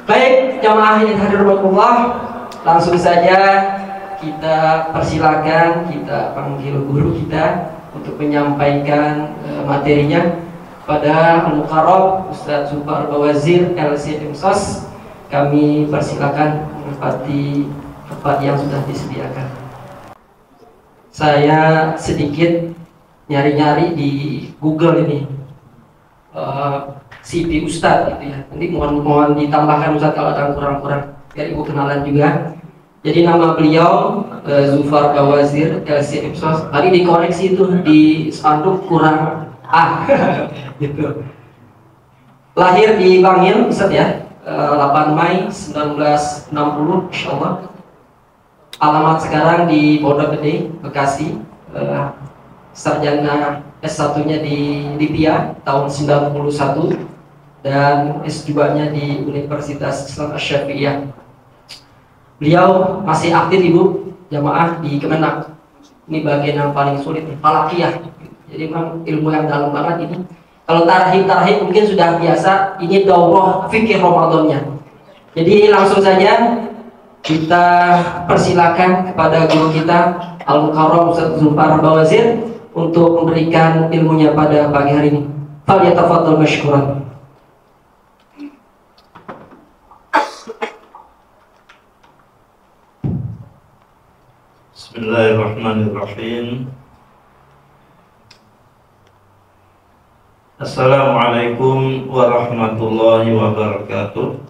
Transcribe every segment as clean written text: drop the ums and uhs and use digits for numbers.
Baik, jamaah yang hadir rahmatullah, langsung saja kita persilakan, kita panggil guru kita untuk menyampaikan materinya pada Al-Mukarrab Ustadz Zufar Bawazir LC/MSOS. Kami persilakan menempati tempat yang sudah disediakan. Saya sedikit nyari-nyari di Google ini CV Ustadz gitu ya. Nanti mohon ditambahkan Ustadz kalau ada kurang-kurang biar ibu kenalan juga. Jadi nama beliau Zufar Bawazir LC/MSOS. Tadi dikoreksi itu di spanduk kurang A gitu. Lahir di Bangil Ustadz ya, 8 Mei 1960 insyaallah. Alamat sekarang di Pondok Gede, Bekasi. Sarjana S1-nya di Libya tahun 91 dan S2-nya di Universitas Islam Asy-Syafi'iyah. Beliau masih aktif ibu jamaah di Kemenak. Ini bagian yang paling sulit, falakiyah. Jadi memang ilmu yang dalam banget ini. Kalau tarhib mungkin sudah biasa. Ini daurah fikih Ramadannya. Jadi langsung saja kita persilakan kepada guru kita Al-Mukarrab Ustadz Zufar Bawazir untuk memberikan ilmunya pada pagi hari ini. Falyatafadhal mashkuran. Bismillahirrahmanirrahim. Assalamualaikum warahmatullahi wabarakatuh.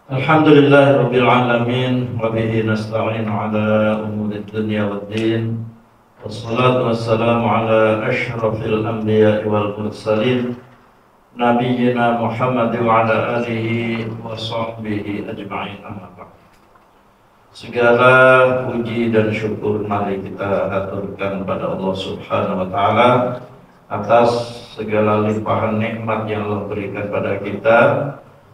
Alhamdulillahirabbil alamin wa bihi nasta'in ala umurid dunya waddin. Wassalatu wassalamu ala asyrafil anbiya'i wal mursalin nabiyyina Muhammad wa ala alihi wa sahbihi ajma'in. Amma ba'd. Segala puji dan syukur mari kita aturkan pada Allah Subhanahu wa taala atas segala limpahan nikmat yang Allah berikan pada kita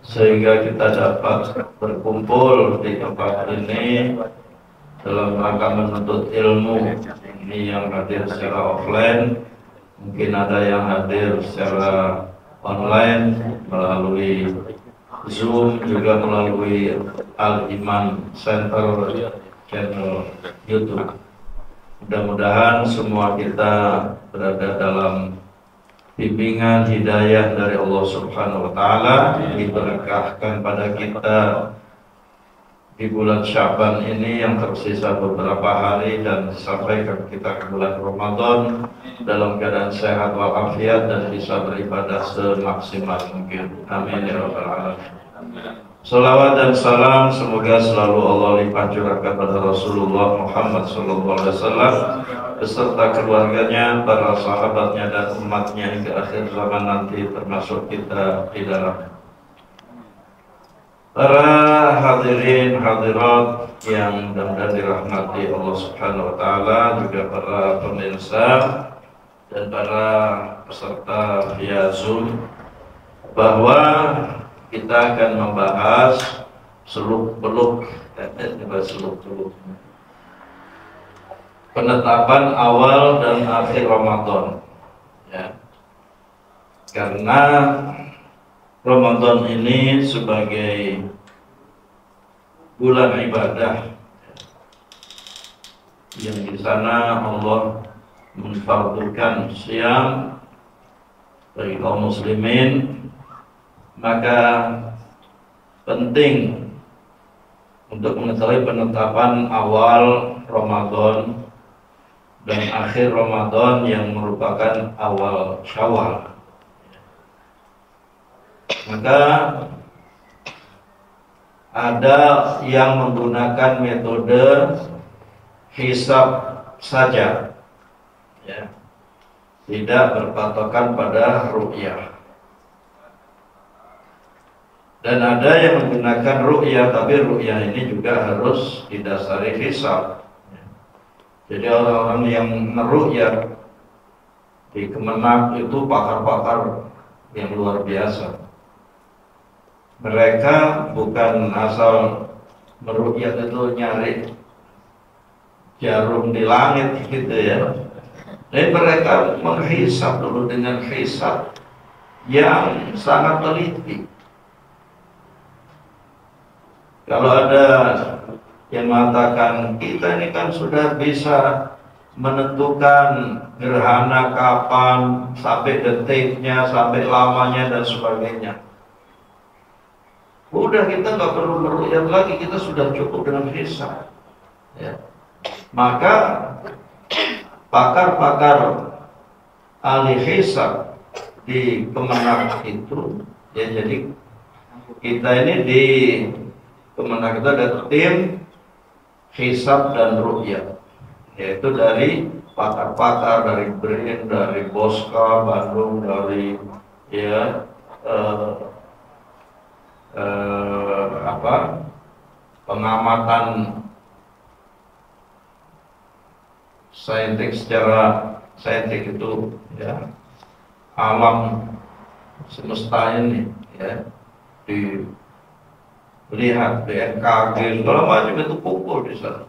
sehingga kita dapat berkumpul di tempat ini dalam rangka menuntut ilmu. Ini yang hadir secara offline, mungkin ada yang hadir secara online melalui Zoom, juga melalui Al-Iman Center channel YouTube. Mudah-mudahan semua kita berada dalam bimbingan hidayah dari Allah Subhanahu wa taala, diberkahkan pada kita di bulan Syaban ini yang tersisa beberapa hari dan sampai kita ke bulan Ramadan dalam keadaan sehat walafiat dan bisa beribadah semaksimal mungkin. Amin ya rabbal alamin. Salawat dan salam semoga selalu Allah limpah curahkan pada Rasulullah Muhammad SAW beserta keluarganya, para sahabatnya dan umatnya hingga akhir zaman nanti, termasuk kita di dalam. Para hadirin hadirat yang mudah-mudahan dirahmati Allah Subhanahu wa taala, juga para pemirsa dan para peserta via Zoom, bahwa kita akan membahas seluk-beluk penetapan awal dan akhir Ramadan, ya. Karena Ramadan ini sebagai bulan ibadah yang di sana Allah menfardukan siam bagi kaum muslimin, maka penting untuk mengetahui penetapan awal Ramadan dan akhir Ramadan yang merupakan awal Syawal. Maka ada yang menggunakan metode hisab saja, ya, tidak berpatokan pada ru'yah. Dan ada yang menggunakan ru'yah, tapi ru'yah ini juga harus didasari hisab. Jadi orang-orang yang meru'yah di Kemenak itu pakar-pakar yang luar biasa. Mereka bukan asal meru'yah itu nyari jarum di langit gitu ya. Tapi mereka menghisab dulu dengan hisab yang sangat teliti. Kalau ada yang mengatakan kita ini kan sudah bisa menentukan gerhana kapan, sampai detiknya, sampai lamanya dan sebagainya. Udah, kita nggak perlu meru'yat lagi, kita sudah cukup dengan hisab. Ya. Maka pakar-pakar ahli hisab di Kemenak itu, ya, jadi kita ini di Kemenak itu ada tim hisab dan ru'yat, yaitu dari pakar-pakar dari BRIN, dari Boska Bandung, dari ya pengamatan saintik secara saintik itu, ya, alam semesta ini, ya, dilihat BMKG segala macam itu kumpul di sana.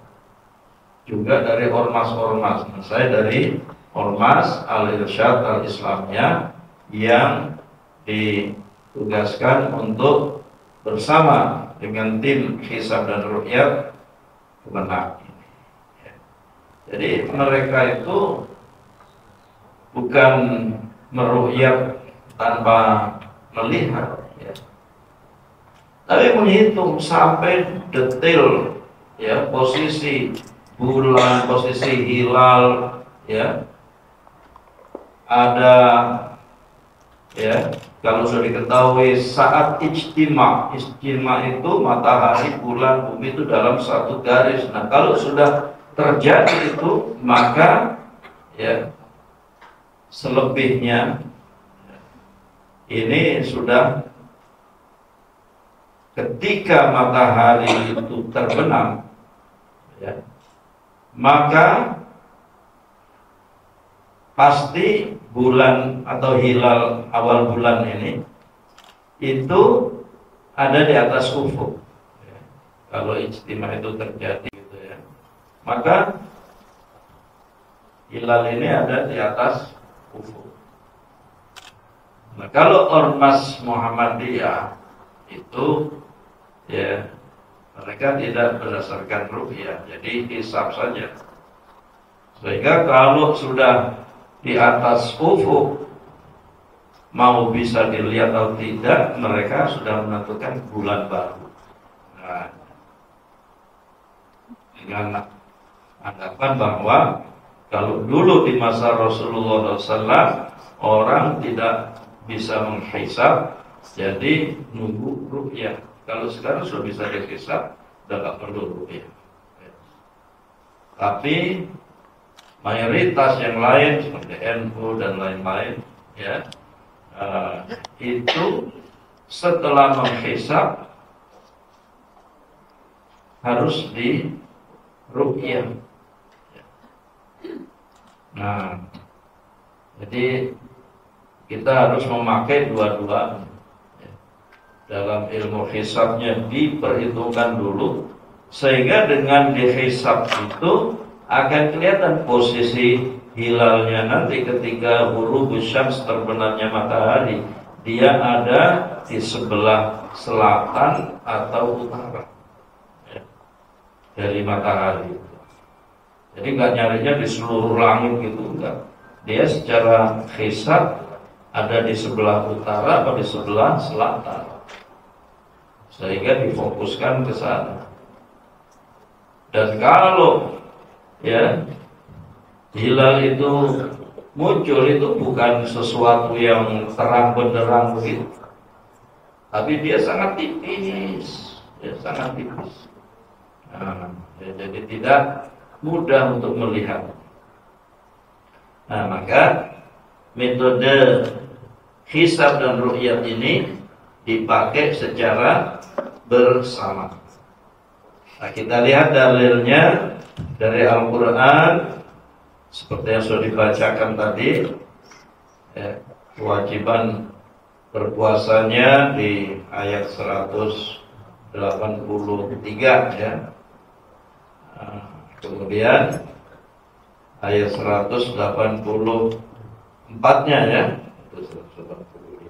Juga dari ormas-ormas. Nah, saya dari Ormas Al-Irsyad Al-Islamiyah yang ditugaskan untuk bersama dengan tim hisab dan ru'yat Kemenak. Jadi mereka itu bukan meru'yat tanpa melihat, ya, tapi menghitung sampai detail, ya, posisi bulan, posisi hilal, ya, ada, ya, kalau sudah diketahui saat ijtima itu matahari, bulan, bumi itu dalam satu garis. Nah, kalau sudah terjadi itu, maka, ya, selebihnya ini sudah ketika matahari itu terbenam, ya, maka pasti bulan atau hilal awal bulan ini itu ada di atas ufuk, ya. Kalau ijtima itu terjadi, gitu, ya, maka hilal ini ada di atas ufuk. Nah, kalau ormas Muhammadiyah itu, ya, mereka tidak berdasarkan ru'yah, jadi hisab saja. Sehingga kalau sudah di atas ufuk mau bisa dilihat atau tidak, mereka sudah menentukan bulan baru. Nah, dengan anggapan bahwa kalau dulu di masa Rasulullah SAW orang tidak bisa menghisab, jadi nunggu ru'yah. Kalau sekarang sudah bisa dihisab, sudah nggak perlu ru'yah. Tapi mayoritas yang lain seperti NU dan lain-lain, ya, itu setelah menghisab harus di ru'yah. Nah, jadi kita harus memakai dua-duanya. Dalam ilmu hisabnya diperhitungkan dulu, sehingga dengan dihisab itu akan kelihatan posisi hilalnya nanti ketika ghurubus syams, terbenamnya matahari, dia ada di sebelah selatan atau utara, ya, dari matahari. Jadi nggak nyarinya di seluruh langit gitu, enggak. Dia secara hisab ada di sebelah utara atau di sebelah selatan, sehingga difokuskan ke sana. Dan kalau, ya, hilal itu muncul, itu bukan sesuatu yang terang benderang begitu, tapi dia sangat tipis, ya, sangat tipis. Nah, ya, jadi tidak mudah untuk melihat. Nah, maka metode hisab dan ru'yat ini dipakai secara bersama. Nah, kita lihat dalilnya dari Al-Quran seperti yang sudah dibacakan tadi, ya, kewajiban berpuasanya di ayat 183, ya. Kemudian ayat 184-nya, ya, itu 185.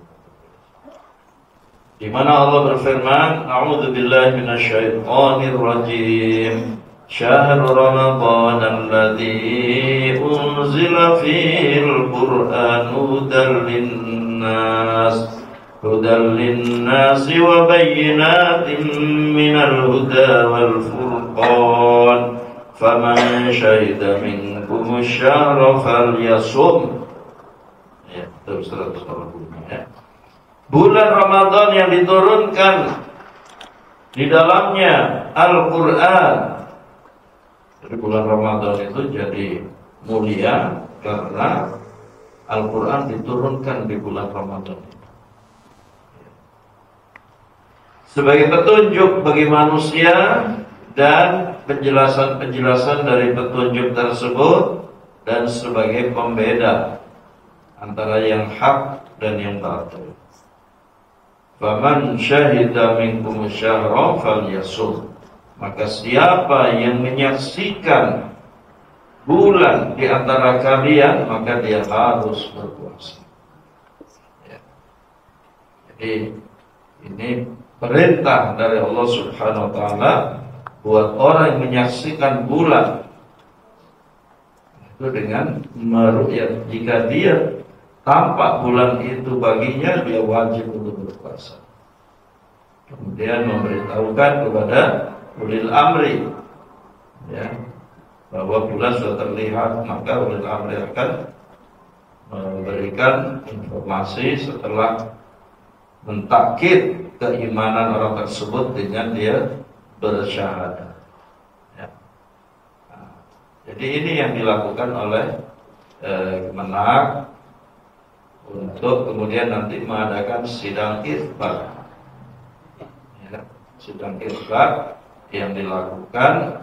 di mana Allah berfirman, A'udzubillahi minasyaitonir rajim. Syahrul Ramadan alladzi unzila fil Qur'an hudan linnas wa bayyinatin minal huda wal furqan faman syahida minkum asy-syahra falyasum. Ya, terus 180 ya. Bulan Ramadan yang diturunkan di dalamnya Al-Qur'an. Jadi bulan Ramadan itu jadi mulia karena Al-Quran diturunkan di bulan Ramadan. Sebagai petunjuk bagi manusia dan penjelasan-penjelasan dari petunjuk tersebut dan sebagai pembeda antara yang hak dan yang batil. Faman syahida minkum syahra falyasum. Maka siapa yang menyaksikan bulan di antara kalian, maka dia harus berpuasa. Ya. Jadi ini perintah dari Allah Subhanahu wa taala buat orang yang menyaksikan bulan itu dengan meru'yat. Jika dia tampak bulan itu baginya, dia wajib untuk berpuasa. Kemudian memberitahukan kepada ulil amri, ya, bahwa bulan sudah terlihat, maka ulil amri akan memberikan informasi setelah mentakkid keimanan orang tersebut dengan dia bersyahadat. Ya. Nah, jadi ini yang dilakukan oleh Kemenak untuk kemudian nanti mengadakan sidang isbat. Ya, sidang isbat yang dilakukan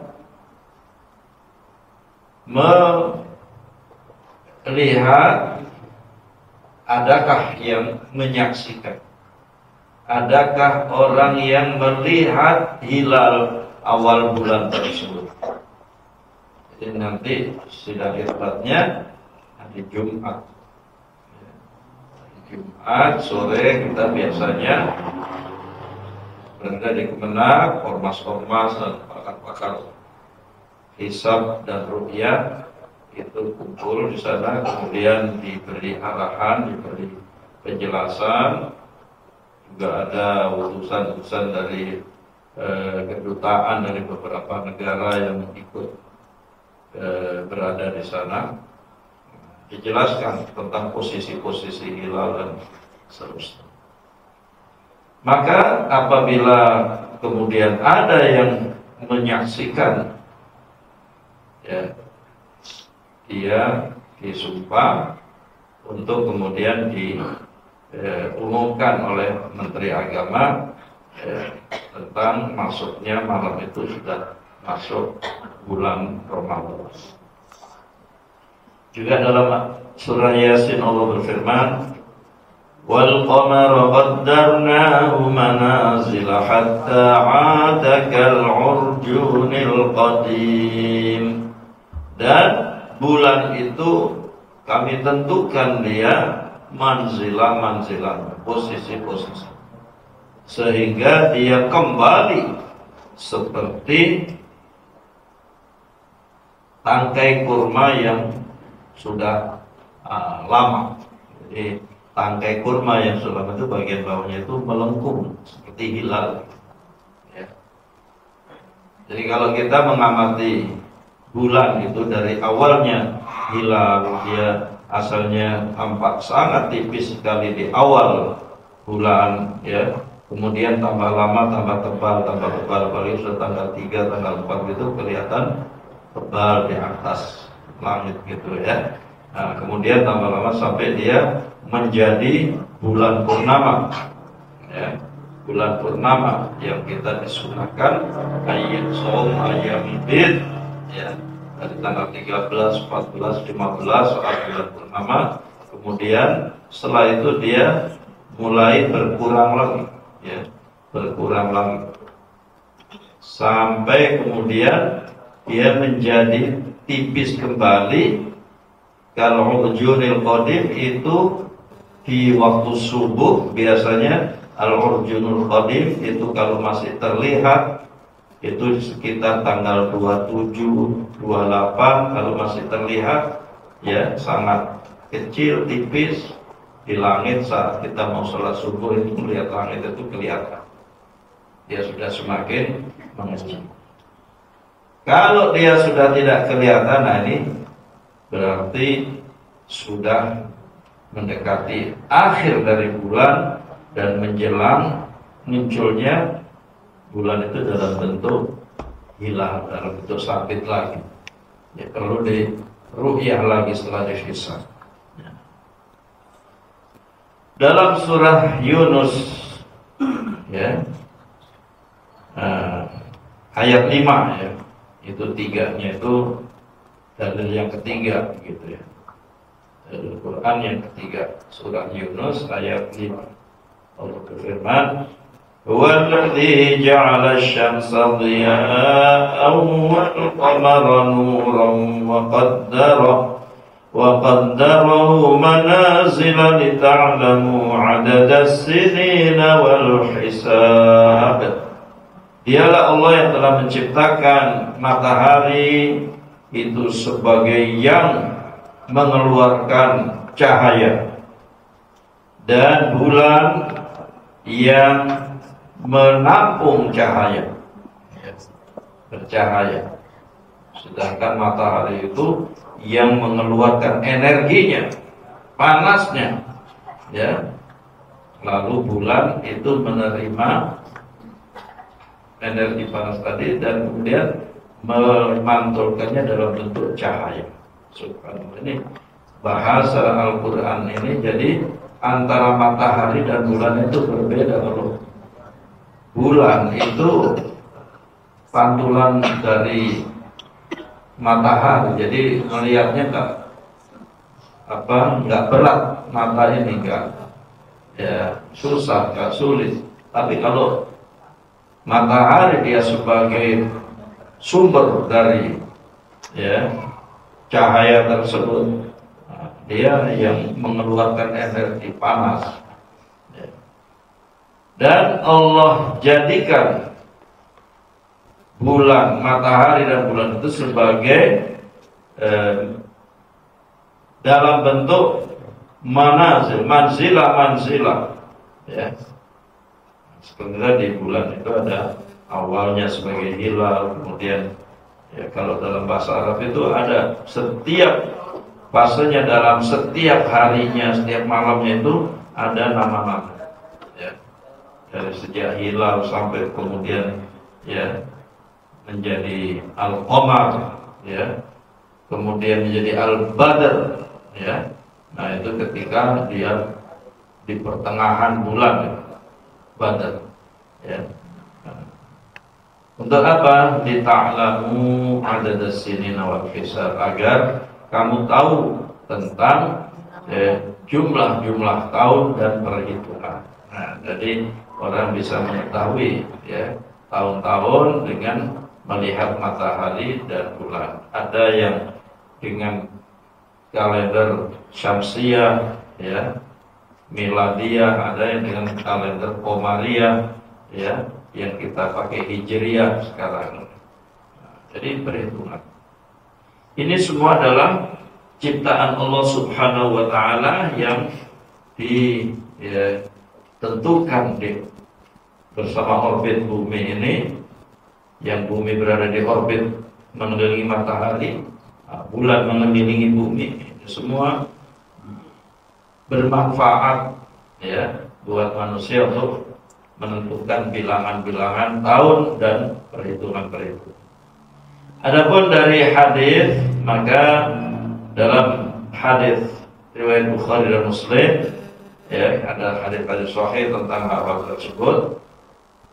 melihat adakah yang menyaksikan, adakah orang yang melihat hilal awal bulan tersebut. Jadi nanti sidang isbatnya hari Jumat. Jumat sore kita biasanya berada di Kemenak, ormas-ormas dan pakar-pakar hisab dan ru'yah itu kumpul di sana, kemudian diberi arahan, diberi penjelasan. Juga ada utusan-utusan dari kedutaan dari beberapa negara yang ikut berada di sana. Dijelaskan tentang posisi-posisi hilal dan seterusnya. Maka apabila kemudian ada yang menyaksikan, ya, dia disumpah untuk kemudian diumumkan oleh Menteri Agama tentang masuknya malam itu sudah masuk bulan Ramadan. Juga dalam surah Yasin Allah berfirman, wal qamara qaddarnahu manazila hatta 'ada kal 'urjunil qadim. Dan bulan itu kami tentukan dia manzilah, posisi-posisi, sehingga dia kembali seperti tangkai kurma yang sudah lama. Jadi tangkai kurma yang sudah lama itu bagian bawahnya itu melengkung seperti hilal, ya. Jadi kalau kita mengamati bulan itu dari awalnya hilal, dia asalnya tampak sangat tipis sekali di awal bulan, ya. Kemudian tambah lama, tambah tebal, apalagi sudah tanggal 3, tanggal 4 itu kelihatan tebal di atas langit gitu, ya. Nah, kemudian tambah lama sampai dia menjadi bulan purnama, ya. Bulan purnama yang kita disunahkan ayat saum ayam bid, ya, dari tanggal 13, 14, 15 saat bulan purnama. Kemudian setelah itu dia mulai berkurang lagi, ya, berkurang lagi sampai kemudian dia menjadi tipis kembali. Kalau ujunil qadim itu di waktu subuh biasanya al-urjunul qadim itu kalau masih terlihat itu sekitar tanggal 27, 28 kalau masih terlihat ya sangat kecil, tipis di langit saat kita mau sholat subuh itu melihat langit itu kelihatan. Dia sudah semakin mengecil. Kalau dia sudah tidak kelihatan, nah ini berarti sudah mendekati akhir dari bulan dan menjelang munculnya bulan itu dalam bentuk hilal, dalam bentuk sabit lagi. Ya, perlu di ru'yah lagi setelah dihisab. Ya. Dalam surah Yunus, ya, ayat 5 ya, itu tiganya itu dalil yang ketiga, gitu ya. Dalil Quran yang ketiga, surah Yunus ayat 5. Allah berfirman, "Huwallazi ja'ala asy-syamsa dhiya'an wal qamara nuran wa qaddarahu manazila lita'lamu 'adada as-sinina wal hisab." Dialah Allah yang telah menciptakan matahari itu sebagai yang mengeluarkan cahaya dan bulan yang menampung cahaya, bercahaya. Sedangkan matahari itu yang mengeluarkan energinya, panasnya, ya. Lalu bulan itu menerima energi panas tadi dan kemudian memantulkannya dalam bentuk cahaya. Subhanallah, ini bahasa Al-Quran ini jadi antara matahari dan bulan itu berbeda. Kalau bulan itu pantulan dari matahari, jadi melihatnya nggak berat mata ini, nggak ya susah, nggak sulit. Tapi kalau matahari dia sebagai sumber dari ya cahaya tersebut, dia yang mengeluarkan energi panas. Dan Allah jadikan bulan, matahari dan bulan itu sebagai dalam bentuk manzilah, ya. Sebenarnya di bulan itu ada awalnya sebagai hilal, kemudian ya kalau dalam bahasa Arab itu ada setiap fasenya, dalam setiap harinya, setiap malamnya itu ada nama-nama, ya. Dari sejak hilal sampai kemudian ya menjadi al-qamar, ya, kemudian menjadi al-badr, ya. Nah itu ketika dia di pertengahan bulan Badar, ya. Untuk apa? Lita'lamu adadas sinina wal hisab, agar kamu tahu tentang jumlah tahun dan perhitungan. Nah, jadi orang bisa mengetahui ya tahun-tahun dengan melihat matahari dan bulan. Ada yang dengan kalender syamsiyah, ya, miladiyah, ada yang dengan kalender qamariyah, ya, yang kita pakai hijriyah sekarang. Nah, jadi perhitungan. Ini semua adalah ciptaan Allah Subhanahu wa taala yang ditentukan bersama orbit bumi ini, yang bumi berada di orbit mengelilingi matahari, bulan mengelilingi bumi. Ini semua bermanfaat ya buat manusia untuk menentukan bilangan-bilangan tahun dan perhitungan-perhitungan. Adapun dari hadis, maka dalam hadis riwayat Bukhari dan Muslim, ya, ada hadis-hadis sahih tentang hal tersebut,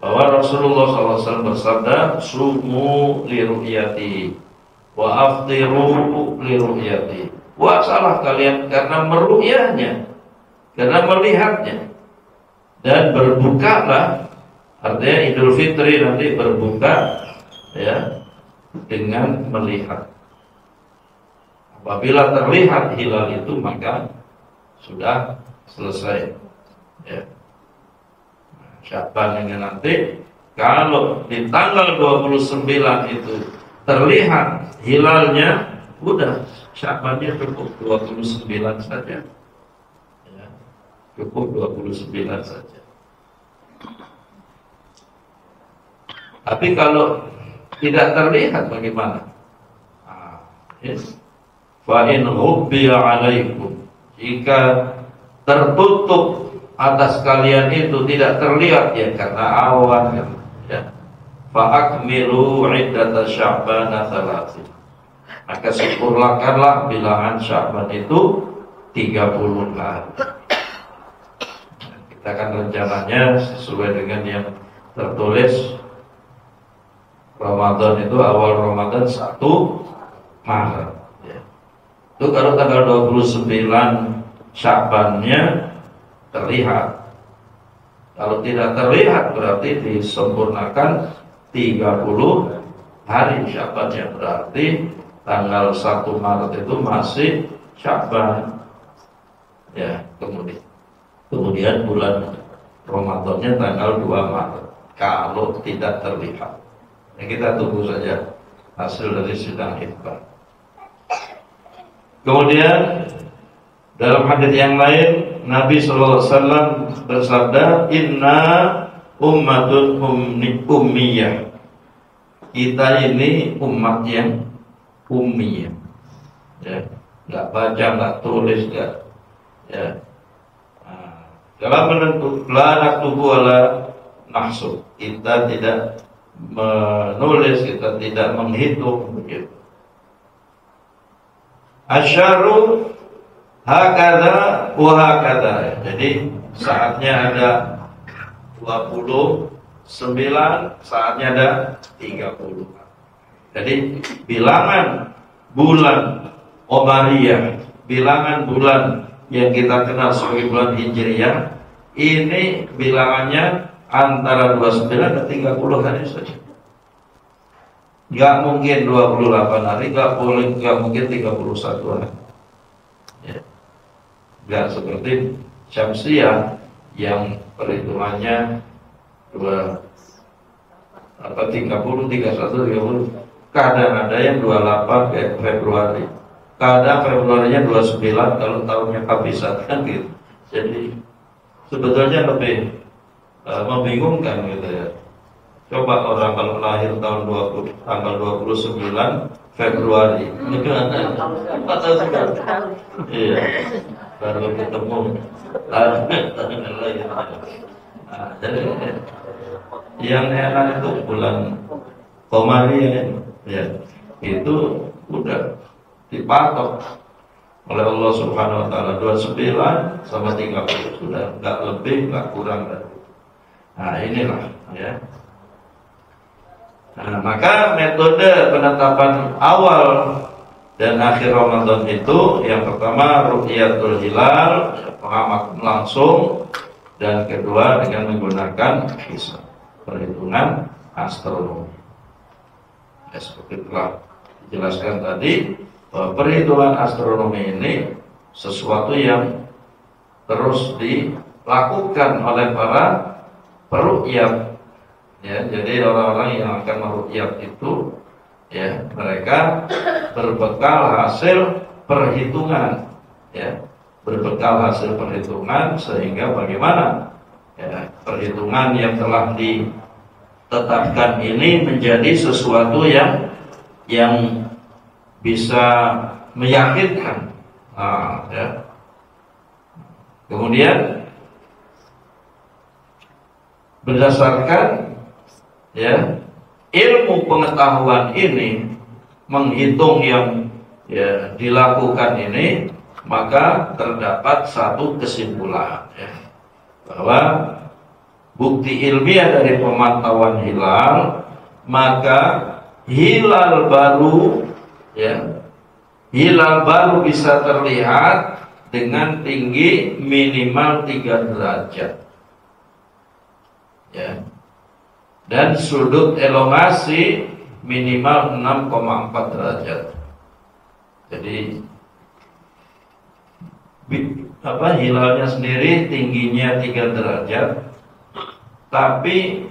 bahwa Rasulullah SAW bersabda, "Sumu li ru'yati wa aftiru li ru'yati." Puasalah kalian karena meru'yahnya, karena melihatnya, dan berbukalah, artinya Idul Fitri nanti berbuka ya dengan melihat. Apabila terlihat hilal itu, maka sudah selesai. Ya. Sya'ban ini nanti kalau di tanggal 29 itu terlihat hilalnya, udah Sya'bannya cukup 29 saja. Ya. Cukup 29 saja. Tapi kalau tidak terlihat bagaimana? Fa in ghubbiya 'alaikum, jika tertutup atas kalian itu tidak terlihat ya karena awan ya. Fa akmilu 'iddata Sya'ban 30. Maka sempurnakanlah bilangan Sya'ban itu 30 hari. Kita akan rencananya sesuai dengan yang tertulis. Ramadan itu awal Ramadan 1 Maret ya. Itu kalau tanggal 29 Sya'bannya terlihat. Kalau tidak terlihat berarti disempurnakan 30 hari Sya'bannya, berarti tanggal 1 Maret itu masih Sya'ban. Ya, kemudian bulan Ramadannya tanggal 2 Maret. Kalau tidak terlihat. Ya, kita tunggu saja hasil dari sidang isbat. Kemudian dalam hadis yang lain Nabi SAW bersabda, Inna ummatun ummiyah. Kita ini umat yang ummiyah. Ya, nggak baca, nggak tulis, nggak. Ya. Dalam menentukan la naktubu wala nahsub. Kita tidak menulis, kita tidak menghitung begitu. Asyaru hakadha wa hakadha. Jadi saatnya ada 29, saatnya ada 30. Jadi bilangan bulan Qamariyah, bilangan bulan yang kita kenal sebagai bulan Hijriyah, ini bilangannya antara 29 dan 30 hari saja. Gak mungkin 28 hari, gak mungkin 31 hari. Ya. Gak seperti Syamsiyah yang perhitungannya 30, 31, 30. Kadang ada yang 28 kayak Februari. Kadang Februarinya 29 kalau tahunnya kehabisan kan gitu. Jadi sebetulnya lebih membingungkan gitu ya. Coba orang kalau lahir tanggal 29 Februari, ini kan 4 tahun sudah. Iya, baru ketemu. Jadi yang enak itu bulan Qamariyah ya, itu udah dipatok oleh Allah Subhanahu wa taala 29 sama 30 sudah, enggak lebih, enggak kurang dari. Nah, inilah ya. Nah, maka metode penetapan awal dan akhir Ramadan itu yang pertama ru'yatul hilal, pengamatan langsung, dan kedua dengan menggunakan hisab, perhitungan astronomi. Ya, seperti telah dijelaskan tadi, bahwa perhitungan astronomi ini sesuatu yang terus dilakukan oleh para peruqyah. Ya, jadi orang-orang yang akan meruqyah itu ya, mereka berbekal hasil perhitungan ya, berbekal hasil perhitungan sehingga bagaimana ya, perhitungan yang telah ditetapkan ini menjadi sesuatu yang bisa meyakinkan. Nah, ya. Kemudian berdasarkan ya ilmu pengetahuan ini, menghitung yang ya dilakukan ini, maka terdapat satu kesimpulan ya, bahwa bukti ilmiah dari pemantauan hilal, maka hilal baru ya, hilal baru bisa terlihat dengan tinggi minimal 3 derajat ya, dan sudut elongasi minimal 6,4 derajat. Jadi hilalnya sendiri tingginya 3 derajat, tapi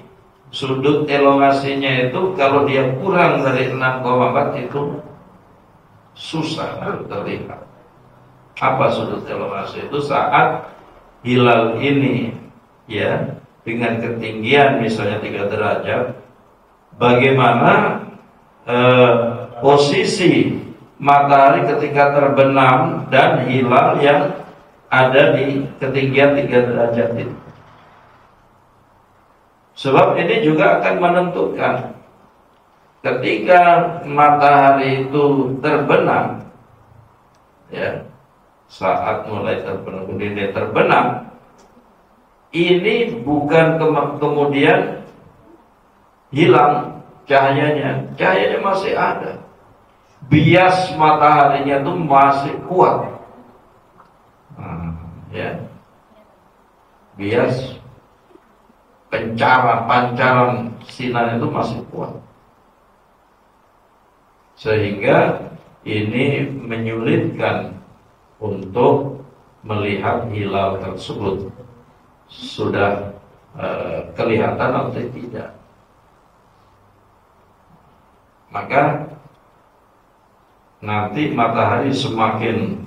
sudut elongasinya itu kalau dia kurang dari 6,4 itu susah terlihat. Apa sudut elongasi itu? Saat hilal ini ya dengan ketinggian misalnya 3 derajat, bagaimana posisi matahari ketika terbenam dan hilal yang ada di ketinggian 3 derajat itu. Sebab ini juga akan menentukan ketika matahari itu terbenam, ya, saat mulai terbenam, kemudian dia terbenam, ini bukan kemudian hilang cahayanya masih ada. Bias mataharinya itu masih kuat, ya, bias pancaran sinar itu masih kuat, sehingga ini menyulitkan untuk melihat hilal tersebut sudah kelihatan atau tidak. Maka nanti matahari semakin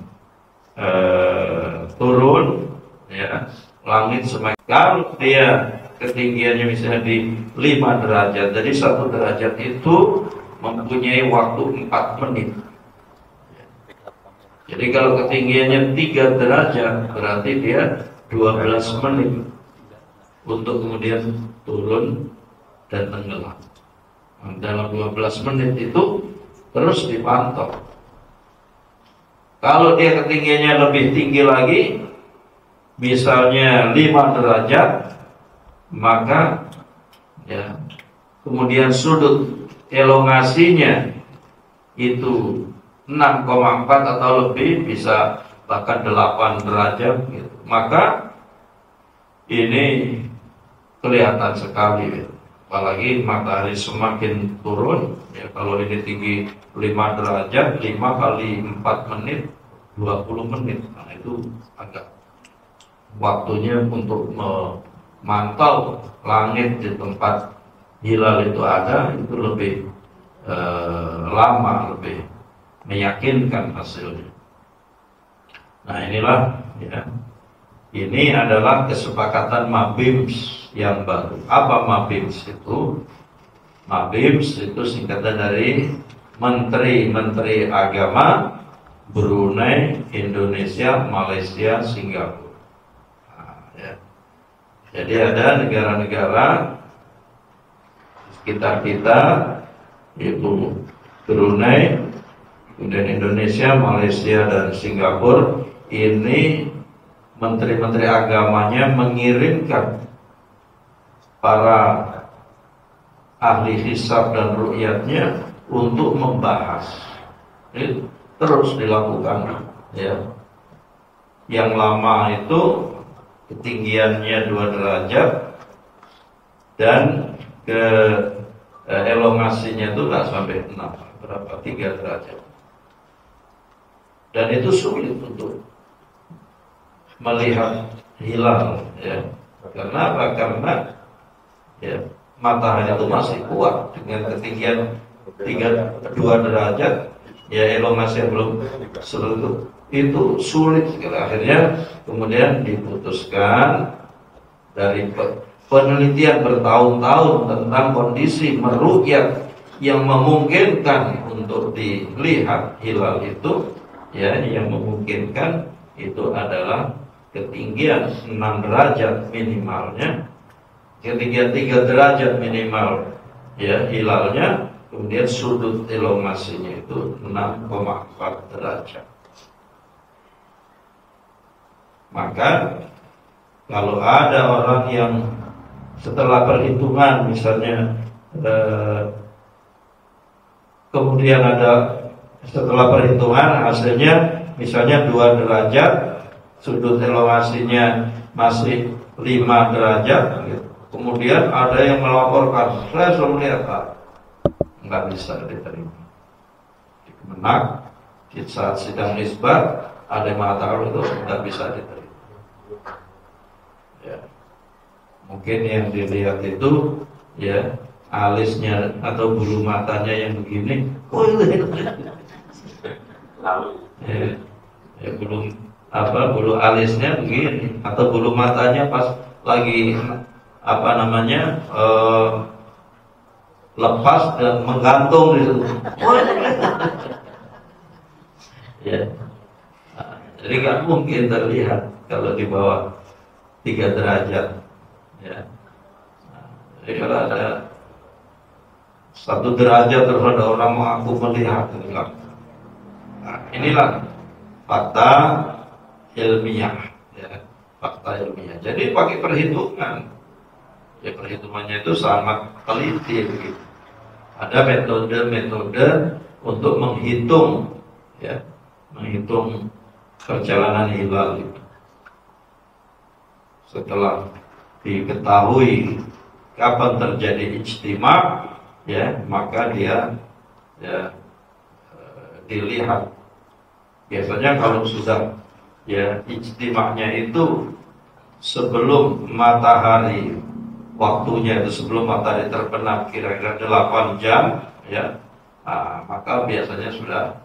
turun, ya, langit semakin, kalau dia ketinggiannya misalnya di 5 derajat, jadi 1 derajat itu mempunyai waktu 4 menit. Jadi kalau ketinggiannya 3 derajat, berarti dia 12 menit untuk kemudian turun dan tenggelam. Dalam 12 menit itu terus dipantau. Kalau dia ketinggiannya lebih tinggi lagi, misalnya 5 derajat, maka ya, kemudian sudut elongasinya itu 6,4 atau lebih, bisa bahkan 8 derajat gitu. Maka ini kelihatan sekali, apalagi matahari semakin turun, ya, kalau ini tinggi 5 derajat, 5 kali 4 menit 20 menit. Nah, itu agak waktunya untuk memantau langit di tempat hilal itu ada, itu lebih lama, lebih meyakinkan hasilnya. Nah, inilah, ya, ini adalah kesepakatan Mabims yang baru. Apa Mabims itu? Mabims itu singkatan dari Menteri Agama Brunei, Indonesia, Malaysia, Singapura. Nah, ya. Jadi ada negara-negara sekitar kita, yaitu Brunei, kemudian Indonesia, Malaysia, dan Singapura. Ini menteri-menteri agamanya mengirimkan para ahli hisab dan ru'yatnya untuk membahas. Ini terus dilakukan, ya. Yang lama itu ketinggiannya 2 derajat dan ke elongasinya itu nggak sampai 6, berapa, 3 derajat. Dan itu sulit untuk melihat hilal, ya. Karena apa? Karena, ya, matahari itu masih kuat dengan ketinggian 2 derajat, ya, elongasi belum seluruh, itu sulit sekali. Akhirnya kemudian diputuskan dari penelitian bertahun-tahun tentang kondisi meruqyah yang memungkinkan untuk dilihat hilal itu, ya, yang memungkinkan itu adalah ketinggian 6 derajat minimalnya, ketinggian 3 derajat minimal, ya, hilalnya, kemudian sudut elongasinya itu 6,4 derajat. Maka kalau ada orang yang setelah perhitungan misalnya kemudian ada setelah perhitungan hasilnya misalnya 2 derajat, sudut elongasinya masih 5 derajat, gitu. Kemudian ada yang melaporkan, saya sudah melihat, nggak bisa diterima. Di Kemenak, di saat sidang isbat, ada yang mengatakan itu nggak bisa diterima. Ya. Mungkin yang dilihat itu ya alisnya atau bulu matanya yang begini. Oh itu. Ya, bulu alisnya begini atau bulu matanya pas lagi lepas dan menggantung di situ. Ya. Jadi nggak mungkin terlihat kalau di bawah 3 derajat. Ya. Jadi kalau ada 1 derajat terus ada orang mengaku melihat, enggak. Nah, inilah fakta ilmiah, ya. Fakta ilmiah. Jadi pakai perhitungan. Ya, perhitungannya itu sangat teliti begitu. Ada metode-metode untuk menghitung, ya, menghitung perjalanan hilal itu. Setelah diketahui kapan terjadi ijtima, ya, maka dia ya dilihat. Biasanya kalau sudah ya ijtimanya itu sebelum matahari, waktunya itu sebelum matahari terbenam kira-kira 8 jam, ya, maka biasanya sudah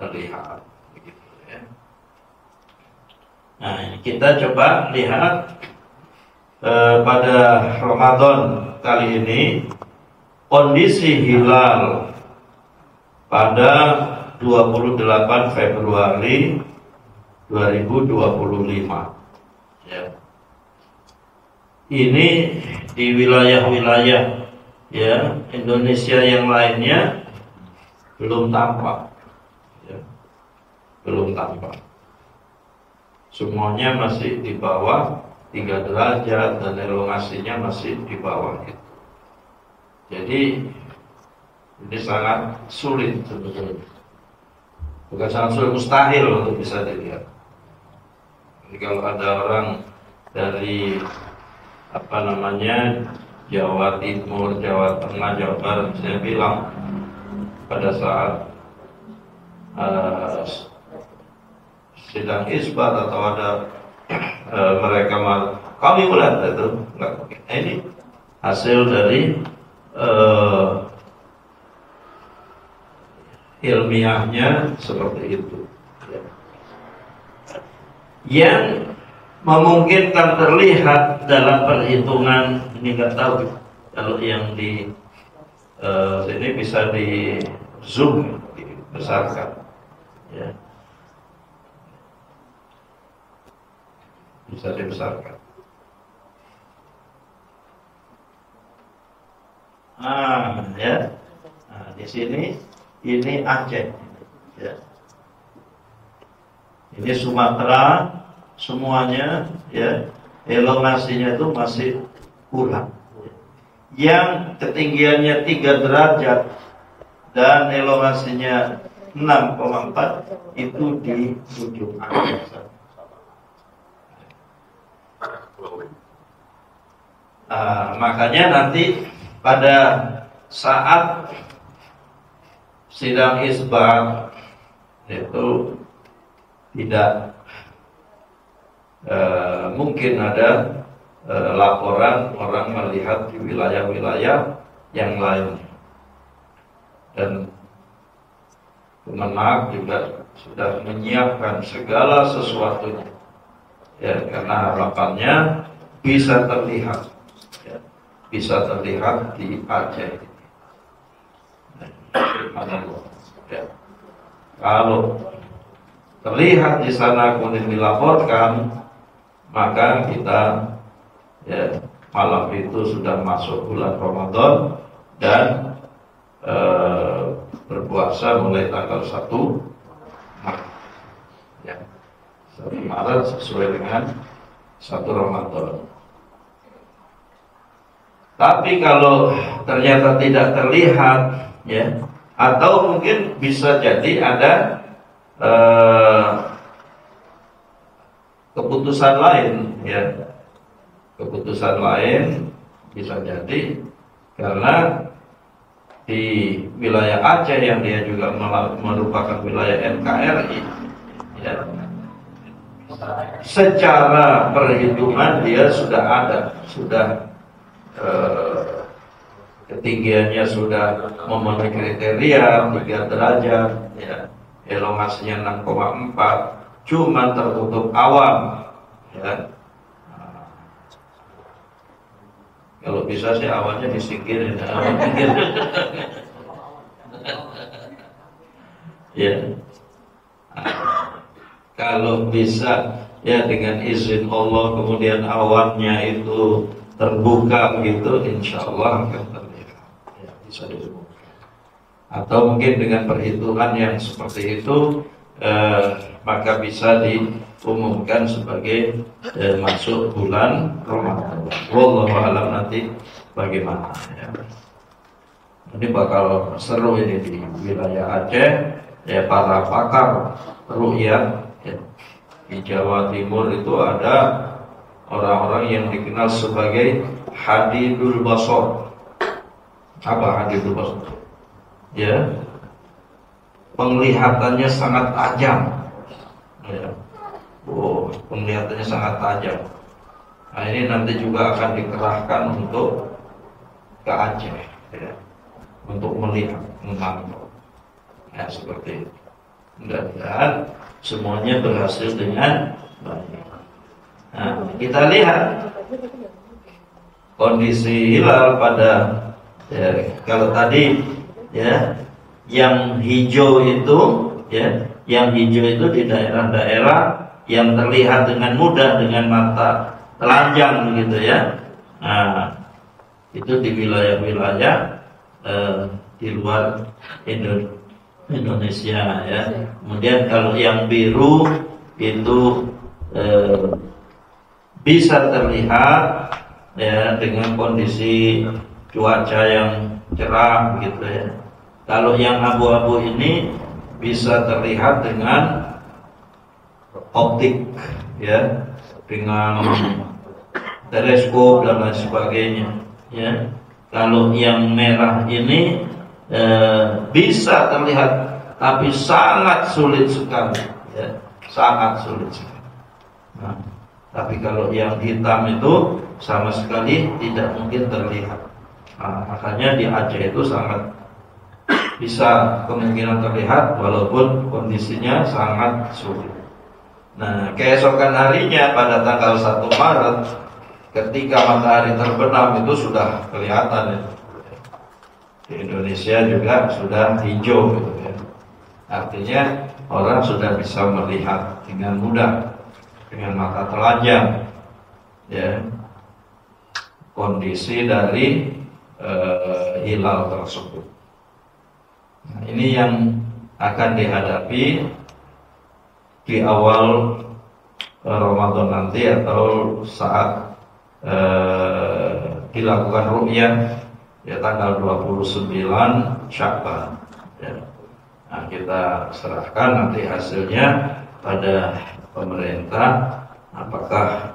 terlihat begitu, ya. Nah, kita coba lihat pada Ramadan kali ini kondisi hilal pada 28 Februari 2025, ya. Ini di wilayah-wilayah, ya, Indonesia yang lainnya belum tampak, ya, belum tampak. Semuanya masih di bawah 3 derajat dan elongasinya masih di bawah itu. Jadi ini sangat sulit sebetulnya. Bukan sangat sulit, mustahil untuk bisa dilihat. Jadi kalau ada orang dari Jawa Timur, Jawa Tengah, Jawa Barat, saya bilang pada saat sidang isbat atau ada mereka kami melihat itu enggak. Ini hasil dari ilmiahnya seperti itu, ya. Yang memungkinkan terlihat dalam perhitungan ini nggak tahu. Kalau yang di sini bisa di zoom, dibesarkan, ya. Bisa dibesarkan. Ya. Nah, di sini ini Aceh, ya. Ini Sumatera, semuanya, ya, elongasinya itu masih kurang. Yang ketinggiannya 3 derajat dan elongasinya 6,4 itu di ujung Aceh. Makanya nanti pada saat sidang isbat itu tidak mungkin ada laporan orang melihat di wilayah-wilayah yang lain, dan Kemenak juga sudah menyiapkan segala sesuatunya, ya, karena harapannya bisa terlihat, ya, bisa terlihat di Aceh. Ya. Kalau terlihat di sana kemudian dilaporkan, maka kita, ya, malam itu sudah masuk bulan Ramadan dan berpuasa mulai tanggal 1 Maret, ya, 1 Maret sesuai dengan 1 Ramadan. Tapi kalau ternyata tidak terlihat, ya, atau mungkin bisa jadi ada keputusan lain, ya, keputusan lain bisa jadi karena di wilayah Aceh yang dia juga merupakan wilayah NKRI, ya, secara perhitungan dia sudah ada, sudah ketinggiannya sudah memenuhi kriteria 3 derajat, ya, elongasinya 6,4, cuman tertutup awan, ya. Kalau bisa sih awannya disingkirin, awan pinggir. Ya. Kalau bisa ya dengan izin Allah kemudian awannya itu terbuka gitu, insya Allah akan terlihat, ya, bisa diumumkan. Atau mungkin dengan perhitungan yang seperti itu, maka bisa diumumkan sebagai masuk bulan Ramadan. Wallahu a'lam nanti bagaimana, ya. Ini bakal seru ini di wilayah Aceh, ya, para pakar ru'yah, ya. Di Jawa Timur itu ada orang-orang yang dikenal sebagai hadidul basar. Apa hadidul basar? Ya, penglihatannya sangat tajam, ya. Penglihatannya sangat tajam. Nah, ini nanti juga akan dikerahkan untuk ke Aceh, ya, untuk melihat, memantau, ya, seperti itu. Mudah-mudahan semuanya berhasil dengan baik. Nah, kita lihat kondisi hilal pada, ya, kalau tadi, ya, yang hijau itu, ya, yang hijau itu di daerah-daerah yang terlihat dengan mudah dengan mata telanjang begitu, ya. Nah, itu di wilayah-wilayah di luar Indonesia, ya. Kemudian kalau yang biru itu bisa terlihat, ya, dengan kondisi cuaca yang cerah begitu, ya. Kalau yang abu-abu ini bisa terlihat dengan optik, ya, dengan teleskop dan lain sebagainya, ya. Kalau yang merah ini bisa terlihat tapi sangat sulit sekali, ya, sangat sulit sekali. Nah, tapi kalau yang hitam itu sama sekali tidak mungkin terlihat. Nah, makanya di Aceh itu sangat bisa kemungkinan terlihat walaupun kondisinya sangat sulit. Nah, keesokan harinya pada tanggal 1 Maret ketika matahari terbenam itu sudah kelihatan, ya. Di Indonesia juga sudah hijau gitu, ya. Artinya orang sudah bisa melihat dengan mudah dengan mata telanjang, ya, kondisi dari hilal tersebut. Nah, ini yang akan dihadapi di awal Ramadan nanti atau saat dilakukan ru'yah, ya, tanggal 29 Sya'ban, ya. Nah, kita serahkan nanti hasilnya pada pemerintah, apakah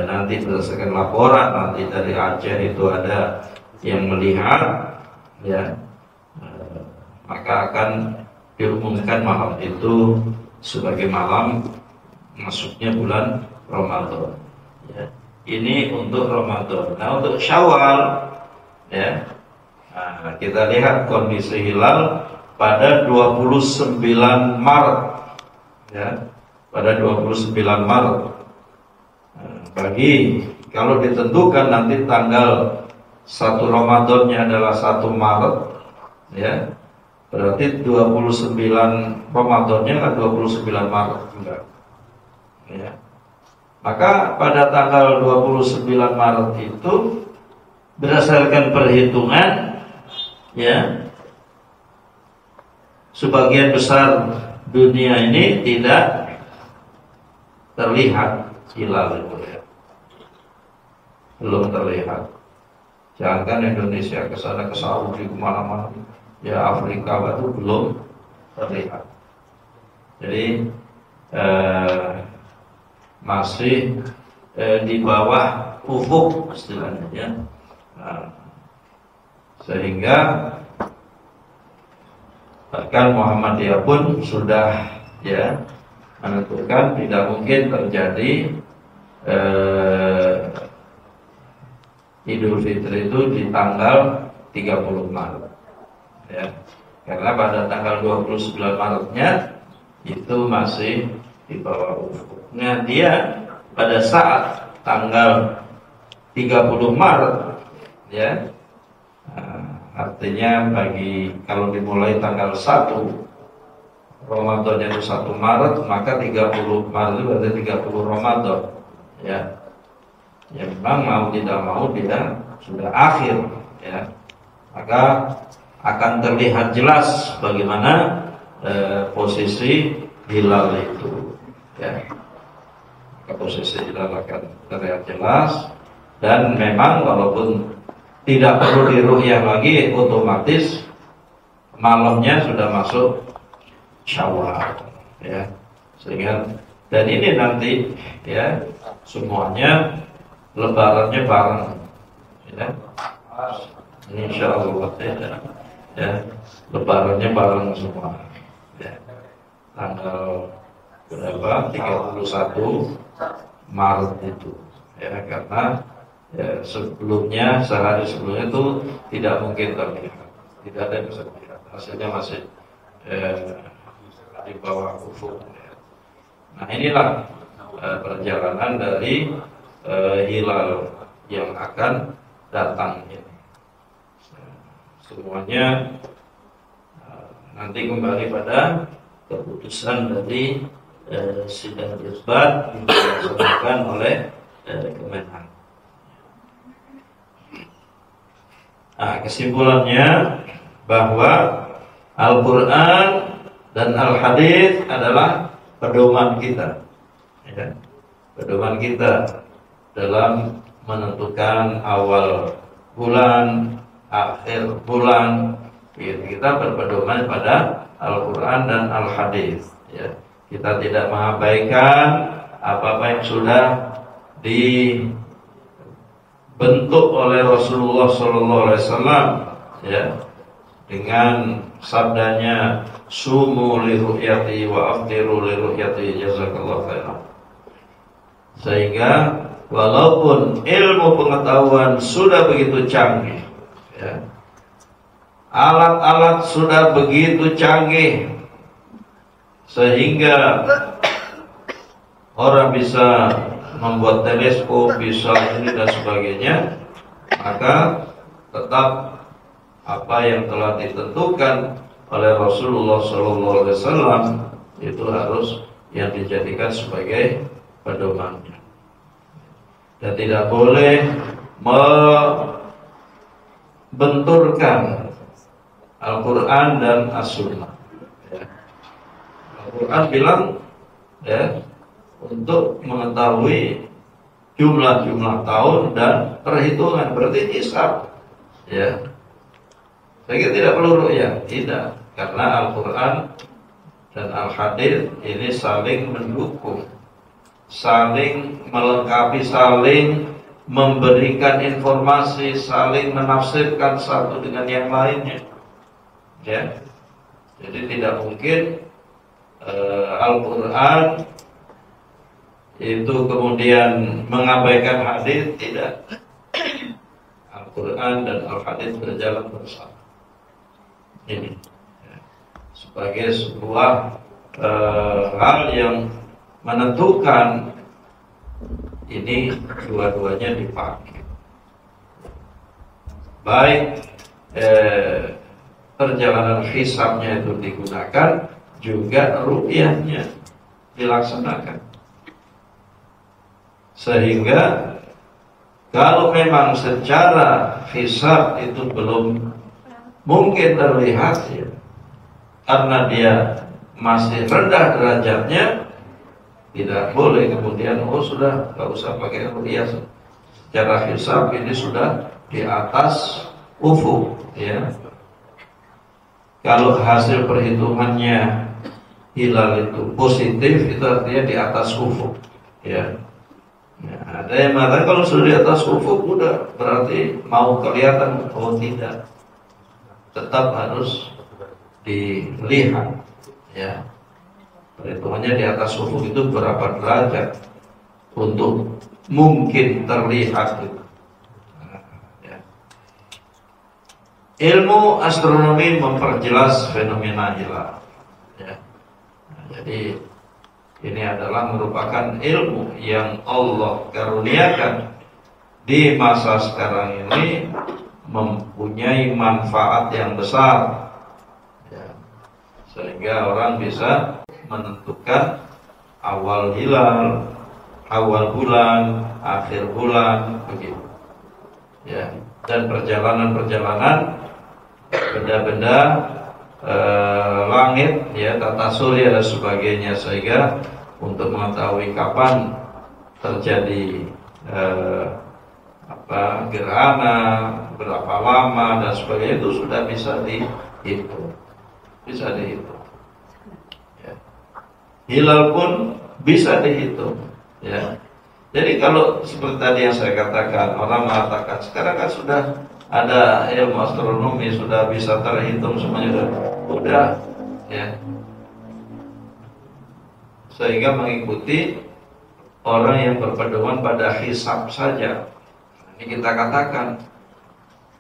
nanti berdasarkan laporan nanti dari Aceh itu ada yang melihat, ya, maka akan diumumkan malam itu sebagai malam masuknya bulan Ramadan, ya. Ini untuk Ramadan. Nah, untuk Syawal, ya, nah, kita lihat kondisi hilal pada 29 Maret, ya, pada 29 Maret. Nah, bagi kalau ditentukan nanti tanggal 1 Ramadannya adalah 1 Maret, ya, berarti 29 Ramadannya kan 29 Maret juga, ya. Maka pada tanggal 29 Maret itu berdasarkan perhitungan, ya, sebagian besar dunia ini tidak terlihat hilal itu, ya. Belum terlihat. Jangan Indonesia ke sana, ke Saudi, kemana-mana, ya, Afrika itu belum terlihat. Jadi masih di bawah ufuk istilahnya, ya. Nah, sehingga bahkan Muhammadiyah pun sudah, ya, menentukan tidak mungkin terjadi Idul Fitri itu di tanggal 30 Maret ya. Karena pada tanggal 29 Maretnya itu masih di bawah ufuk. Nah, dia pada saat tanggal 30 Maret ya, artinya kalau dimulai tanggal 1 Ramadan itu 1 Maret, maka 30 Maret itu berarti 30 Ramadan ya. Ya memang mau tidak mau dia sudah akhir ya. Maka akan terlihat jelas bagaimana posisi hilal itu ya. Posisi hilal akan terlihat jelas, dan memang walaupun tidak perlu diru'yah lagi, otomatis malamnya sudah masuk Syawal ya. Sehingga dan ini nanti ya semuanya lebarannya bareng ya. Insya Allah ya, lebarannya bareng semua ya. Tanggal berapa? 31 Maret itu ya, karena ya, sehari sebelumnya itu tidak mungkin terlihat, tidak ada yang bisa dilihat, hasilnya masih di bawah ufuk ya. Nah, inilah perjalanan dari hilal yang akan datang ini. Semuanya nanti kembali pada keputusan dari sidang isbat yang dilaksanakan oleh Kemenhan. Nah, kesimpulannya bahwa Al-Quran dan Al-Hadits adalah pedoman kita ya. Pedoman kita dalam menentukan awal bulan, akhir bulan. Kita berpedoman pada Al-Quran dan Al-Hadits ya. Kita tidak mengabaikan apa-apa yang sudah dibentuk oleh Rasulullah SAW ya, dengan sabdanya sumu li ru'yati wa aftiru li ru'yati jazakallahu khairan. Sehingga walaupun ilmu pengetahuan sudah begitu canggih ya, alat-alat sudah begitu canggih sehingga orang bisa membuat teleskop, bisa ini dan sebagainya, maka tetap apa yang telah ditentukan oleh Rasulullah SAW itu harus yang dijadikan sebagai pedomannya, dan tidak boleh membenturkan Al-Quran dan As-Sunnah ya. Al-Quran bilang ya, untuk mengetahui jumlah-jumlah tahun dan perhitungan, berarti hisab ya. Saya tidak perlu ru'yah, tidak, karena Al-Quran dan Al-Hadits ini saling mendukung, saling melengkapi, saling memberikan informasi, saling menafsirkan satu dengan yang lainnya ya. Jadi tidak mungkin Al-Quran itu kemudian mengabaikan hadis, tidak. Al-Quran dan Al-Hadits berjalan bersama. Ini ya, sebagai sebuah hal yang menentukan ini dua-duanya dipakai. Baik perjalanan hisabnya itu digunakan, juga ru'yahnya dilaksanakan. Sehingga kalau memang secara hisab itu belum mungkin terlihat ya, karena dia masih rendah derajatnya, tidak boleh kemudian sudah nggak usah pakai ru'yah. Secara hisab ini sudah di atas ufuk ya. Kalau hasil perhitungannya hilal itu positif, itu artinya di atas ufuk ya. Nah, ada yang mengatakan kalau sudah di atas ufuk udah berarti mau kelihatan, tidak, tetap harus dilihat ya. Perhitungannya di atas ufuk itu berapa derajat untuk mungkin terlihat itu. Ya. Ilmu astronomi memperjelas fenomena hilal. Ya. Nah, jadi ini adalah merupakan ilmu yang Allah karuniakan di masa sekarang ini, mempunyai manfaat yang besar, ya. Sehingga orang bisa menentukan awal hilal, awal bulan, akhir bulan, begitu. Ya, dan perjalanan-perjalanan benda-benda langit, ya, tata surya dan sebagainya, sehingga untuk mengetahui kapan terjadi gerhana, berapa lama dan sebagainya, itu sudah bisa dihitung, Ya. Hilal pun bisa dihitung, ya. Jadi kalau seperti tadi yang saya katakan, orang mengatakan sekarang kan sudah ada ilmu astronomi, sudah bisa terhitung semuanya, sudah, ya. Sehingga mengikuti orang yang berpedoman pada hisab saja. Ini kita katakan,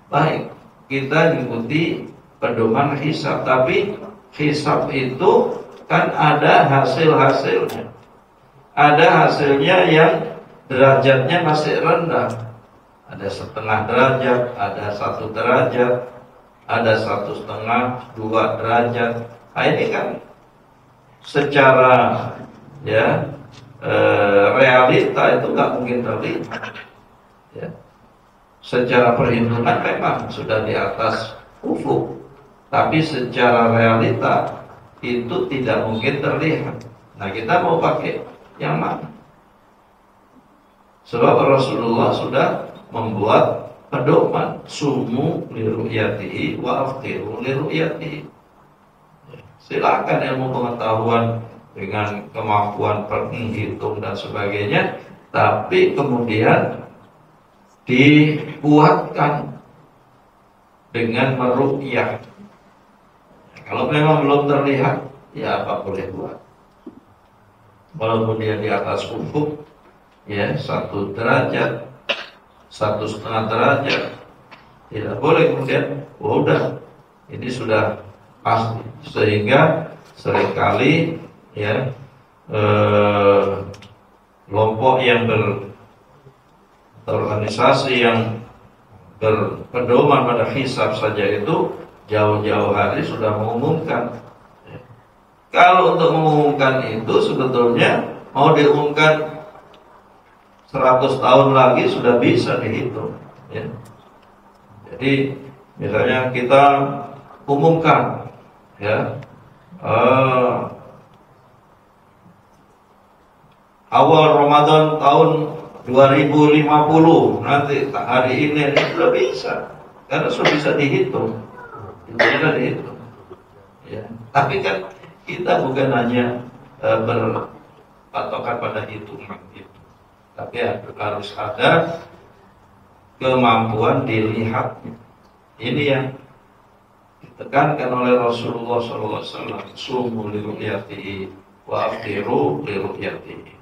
baik, kita mengikuti pedoman hisab, tapi hisab itu kan ada hasil-hasilnya. Ada hasilnya yang derajatnya masih rendah. Ada setengah derajat, ada 1 derajat, ada 1,5, 2 derajat. Nah, ini kan secara, ya, realita itu nggak mungkin terlihat, ya. Secara perhitungan memang sudah di atas ufuk, tapi secara realita itu tidak mungkin terlihat. Nah, kita mau pakai yang mana? Sebab Rasulullah sudah membuat pedoman, sumu liru'yatihi wa aftiru liru'yatihi. Silakan ilmu pengetahuan dengan kemampuan menghitung dan sebagainya, tapi kemudian dibuatkan dengan meru'yah. Kalau memang belum terlihat, ya apa boleh buat. Walaupun dia di atas ufuk, ya, 1 derajat, 1,5 derajat, tidak boleh kemudian, udah, ini sudah pasti. Sehingga seringkali, ya, kelompok yang organisasi yang berpedoman pada hisab saja itu jauh-jauh hari sudah mengumumkan. Kalau untuk mengumumkan itu sebetulnya mau diumumkan 100 tahun lagi sudah bisa dihitung, ya. Jadi misalnya kita umumkan, ya, awal Ramadan tahun 2050, nanti hari ini sudah bisa, karena sudah bisa dihitung, sudah dihitung, ya. Tapi kan kita bukan hanya berpatokan pada hitungan itu, tapi harus ada kemampuan dilihatnya. Ini yang ditekankan oleh Rasulullah SAW, sumu liru'yatihi wa aftiru liru'yatihi.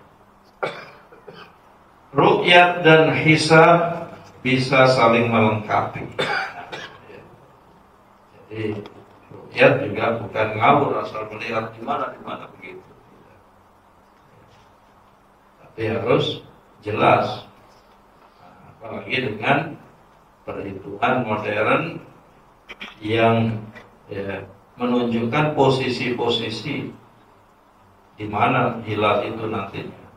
Ru'yat dan hisab bisa saling melengkapi. Jadi ru'yat juga bukan ngawur asal melihat di mana begitu, tapi harus jelas. Apalagi dengan perhitungan modern yang, ya, menunjukkan posisi-posisi di mana hilal itu nantinya.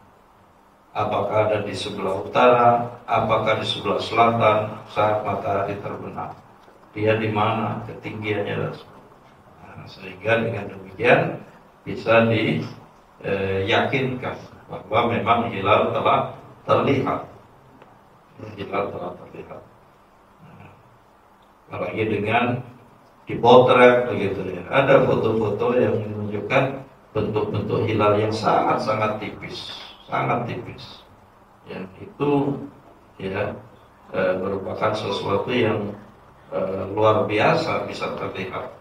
Apakah ada di sebelah utara, apakah di sebelah selatan saat matahari terbenam. Dia di mana ketinggiannya dan sebagainya. Sehingga dengan demikian bisa diyakinkan bahwa memang hilal telah terlihat. Hilal telah terlihat. Apalagi dengan dipotret begitu, ya. Ada foto-foto yang menunjukkan bentuk-bentuk hilal yang sangat-sangat tipis, yang itu, ya, merupakan sesuatu yang luar biasa bisa terlihat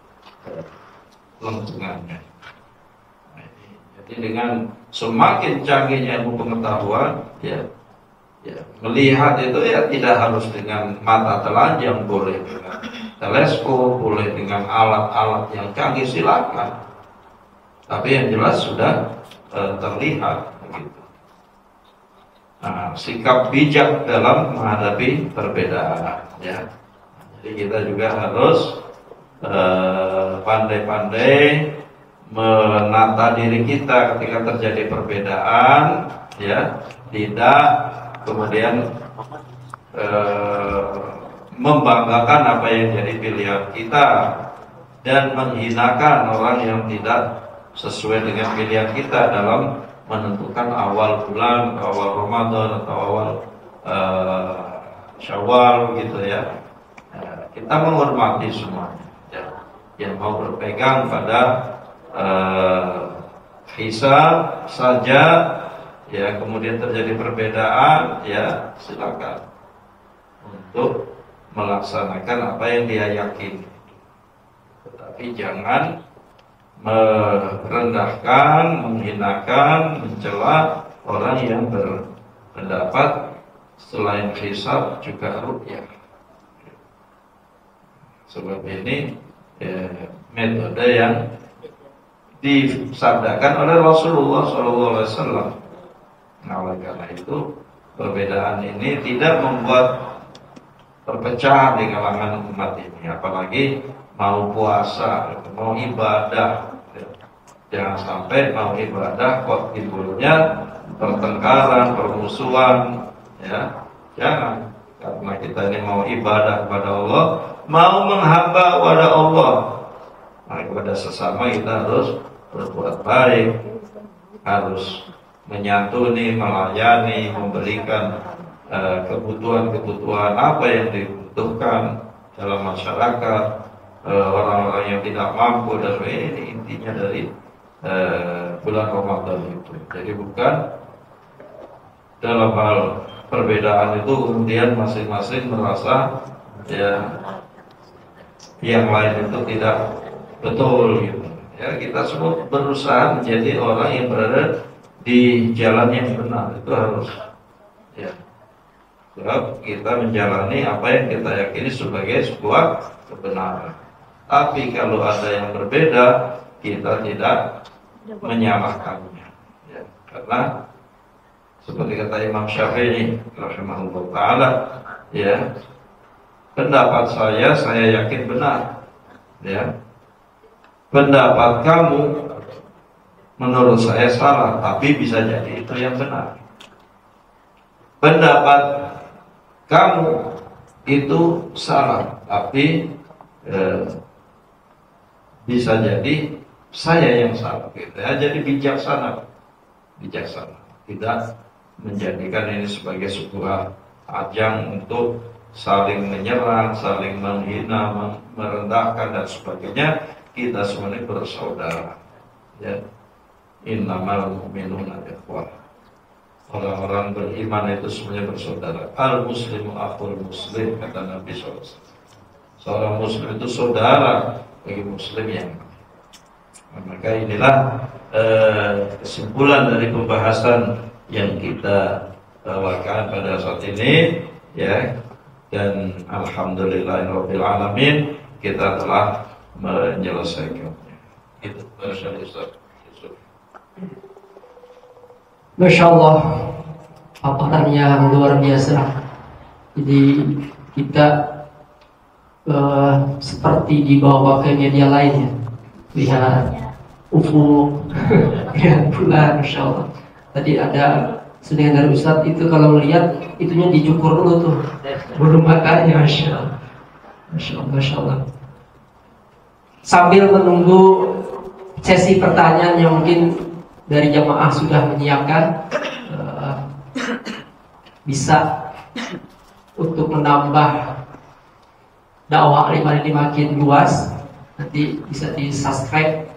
lentungannya. Nah, jadi Jadi dengan semakin canggihnya ilmu pengetahuan, ya, melihat itu ya tidak harus dengan mata telanjang, boleh dengan teleskop, boleh dengan alat-alat yang canggih, silakan. Tapi yang jelas sudah terlihat begitu. Nah, sikap bijak dalam menghadapi perbedaan, ya. Jadi kita juga harus pandai-pandai menata diri kita ketika terjadi perbedaan, ya, tidak kemudian membanggakan apa yang jadi pilihan kita dan menghinakan orang yang tidak sesuai dengan pilihan kita dalam menentukan awal bulan, awal Ramadan atau awal Syawal gitu ya. Kita menghormati semuanya, ya. Yang mau berpegang pada hisab saja, ya, kemudian terjadi perbedaan, ya, silakan untuk melaksanakan apa yang dia yakini. Tetapi jangan merendahkan, menghinakan, mencela orang yang berpendapat selain hisab juga ru'yah. Sebab ini metode yang disabdakan oleh Rasulullah SAW. Nah, oleh karena itu perbedaan ini tidak membuat perpecahan di kalangan umat ini, apalagi mau puasa, mau ibadah. Jangan sampai mau ibadah kok timbulnya pertengkaran, permusuhan, ya. Jangan, karena kita ini mau ibadah kepada Allah, mau menghamba kepada Allah. Nah, kepada sesama kita harus berbuat baik, harus menyantuni, melayani, memberikan kebutuhan-kebutuhan apa yang dibutuhkan dalam masyarakat, orang-orang yang tidak mampu, dan ini intinya dari bulan Ramadan itu. Jadi bukan dalam hal perbedaan itu kemudian masing-masing merasa ya yang lain itu tidak betul gitu. Ya, kita semua berusaha menjadi orang yang berada di jalan yang benar, itu harus, ya. Sebab kita menjalani apa yang kita yakini sebagai sebuah kebenaran. Tapi kalau ada yang berbeda, kita tidak menyalahkannya, ya. Karena seperti kata Imam Syafi'i rahimahullah ta'ala, ya, pendapat saya yakin benar, ya. Pendapat kamu menurut saya salah, tapi bisa jadi itu yang benar. Pendapat kamu itu salah, tapi bisa jadi saya yang salah, gitu ya. Jadi bijaksana, tidak menjadikan ini sebagai sebuah ajang untuk saling menyerang, saling menghina, merendahkan dan sebagainya. Kita semuanya bersaudara, ya. Innamal mu'minuna ikhwah. Orang-orang beriman itu semuanya bersaudara. Al-muslimu akhul muslim, kata Nabi SAW. Seorang muslim itu saudara bagi muslim yang lain. Maka inilah kesimpulan dari pembahasan yang kita bawakan pada saat ini, ya. Dan alhamdulillahirabbil alamin kita telah menyelesaikannya. Itu Ustaz. Masya Allah, paparan yang luar biasa. Jadi kita seperti dibawa ke media lain, ya. Lihat ufuk, lihat bulan, Masya Allah. Tadi ada sedangkan dari Ustadz itu kalau melihat itunya dicukur dulu tuh, bulu matanya, Masya Allah. Masya Allah, Masya Allah. Sambil menunggu sesi pertanyaan yang mungkin dari jamaah sudah menyiapkan, bisa untuk menambah dakwah Al-Iman ini makin luas, nanti bisa di subscribe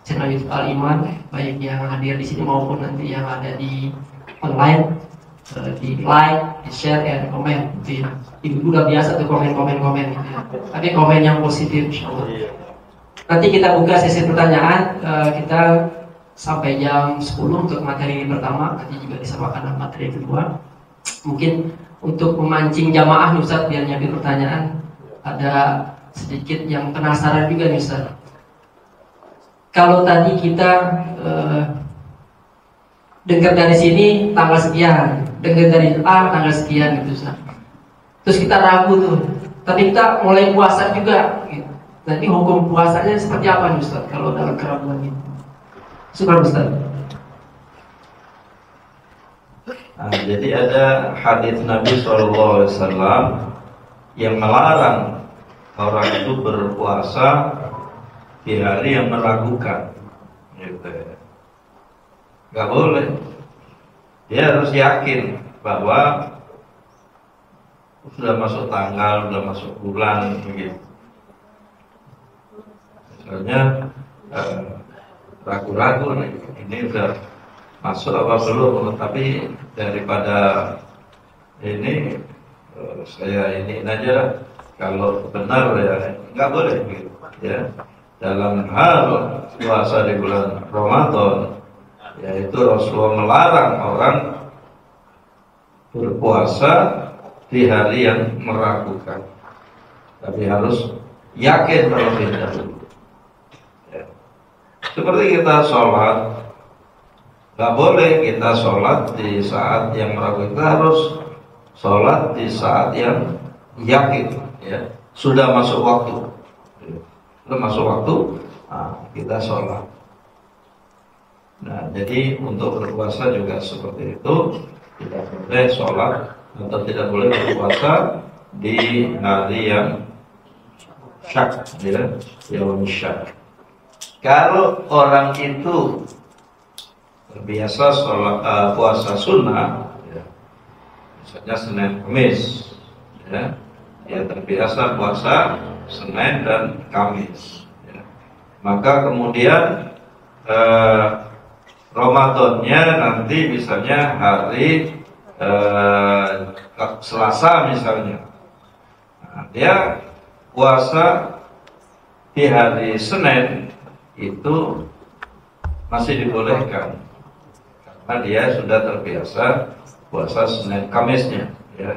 channel YouTube Al-Iman, baik yang hadir di sini maupun nanti yang ada di online, di like, di share, dan komen. Ibu udah biasa tuh komen gitu ya. Tapi komen yang positif, insyaallah. Nanti kita buka sesi pertanyaan, kita sampai jam 10 untuk materi pertama, nanti juga disamakan materi kedua. Mungkin untuk memancing jamaah nih Ustaz, biar nyampe pertanyaan, ada sedikit yang penasaran juga nih Ustaz. Kalau tadi kita dengar dari sini tanggal sekian, dengar dari A tanggal sekian gitu Ustaz. Terus kita ragu tuh, tapi kita mulai puasa juga gitu. Nanti hukum puasanya seperti apa nih Ustaz kalau dalam keraguan ini? Syukur Ustaz. Nah, jadi ada hadis Nabi SAW yang melarang orang itu berpuasa di hari yang meragukan, gitu. Gak boleh. Dia harus yakin bahwa sudah masuk tanggal, sudah masuk bulan, begitu. Misalnya ragu-ragu nih, ini udah masuk apa belum? Tapi daripada ini saya ini aja, kalau benar ya nggak boleh gitu ya. Dalam hal puasa di bulan Ramadan, yaitu Rasulullah melarang orang berpuasa di hari yang meragukan, tapi harus yakin terlebih dahulu. Ya. Seperti kita sholat, nggak boleh kita sholat di saat yang meragukan. Kita harus sholat di saat yang yakin, ya sudah masuk waktu. Sudah masuk waktu, nah, kita sholat. Nah, jadi untuk berpuasa juga seperti itu. Tidak boleh sholat atau tidak boleh berpuasa di hari yang syak, ya, yaum syak. Kalau orang itu terbiasa sholat puasa sunnah, ya, misalnya Senin Kamis, ya, dia terbiasa puasa Senin dan Kamis, ya. Maka kemudian Ramadannya nanti misalnya hari Selasa misalnya, nah, dia puasa di hari Senin itu masih dibolehkan karena dia sudah terbiasa puasa Senin Kamisnya, ya.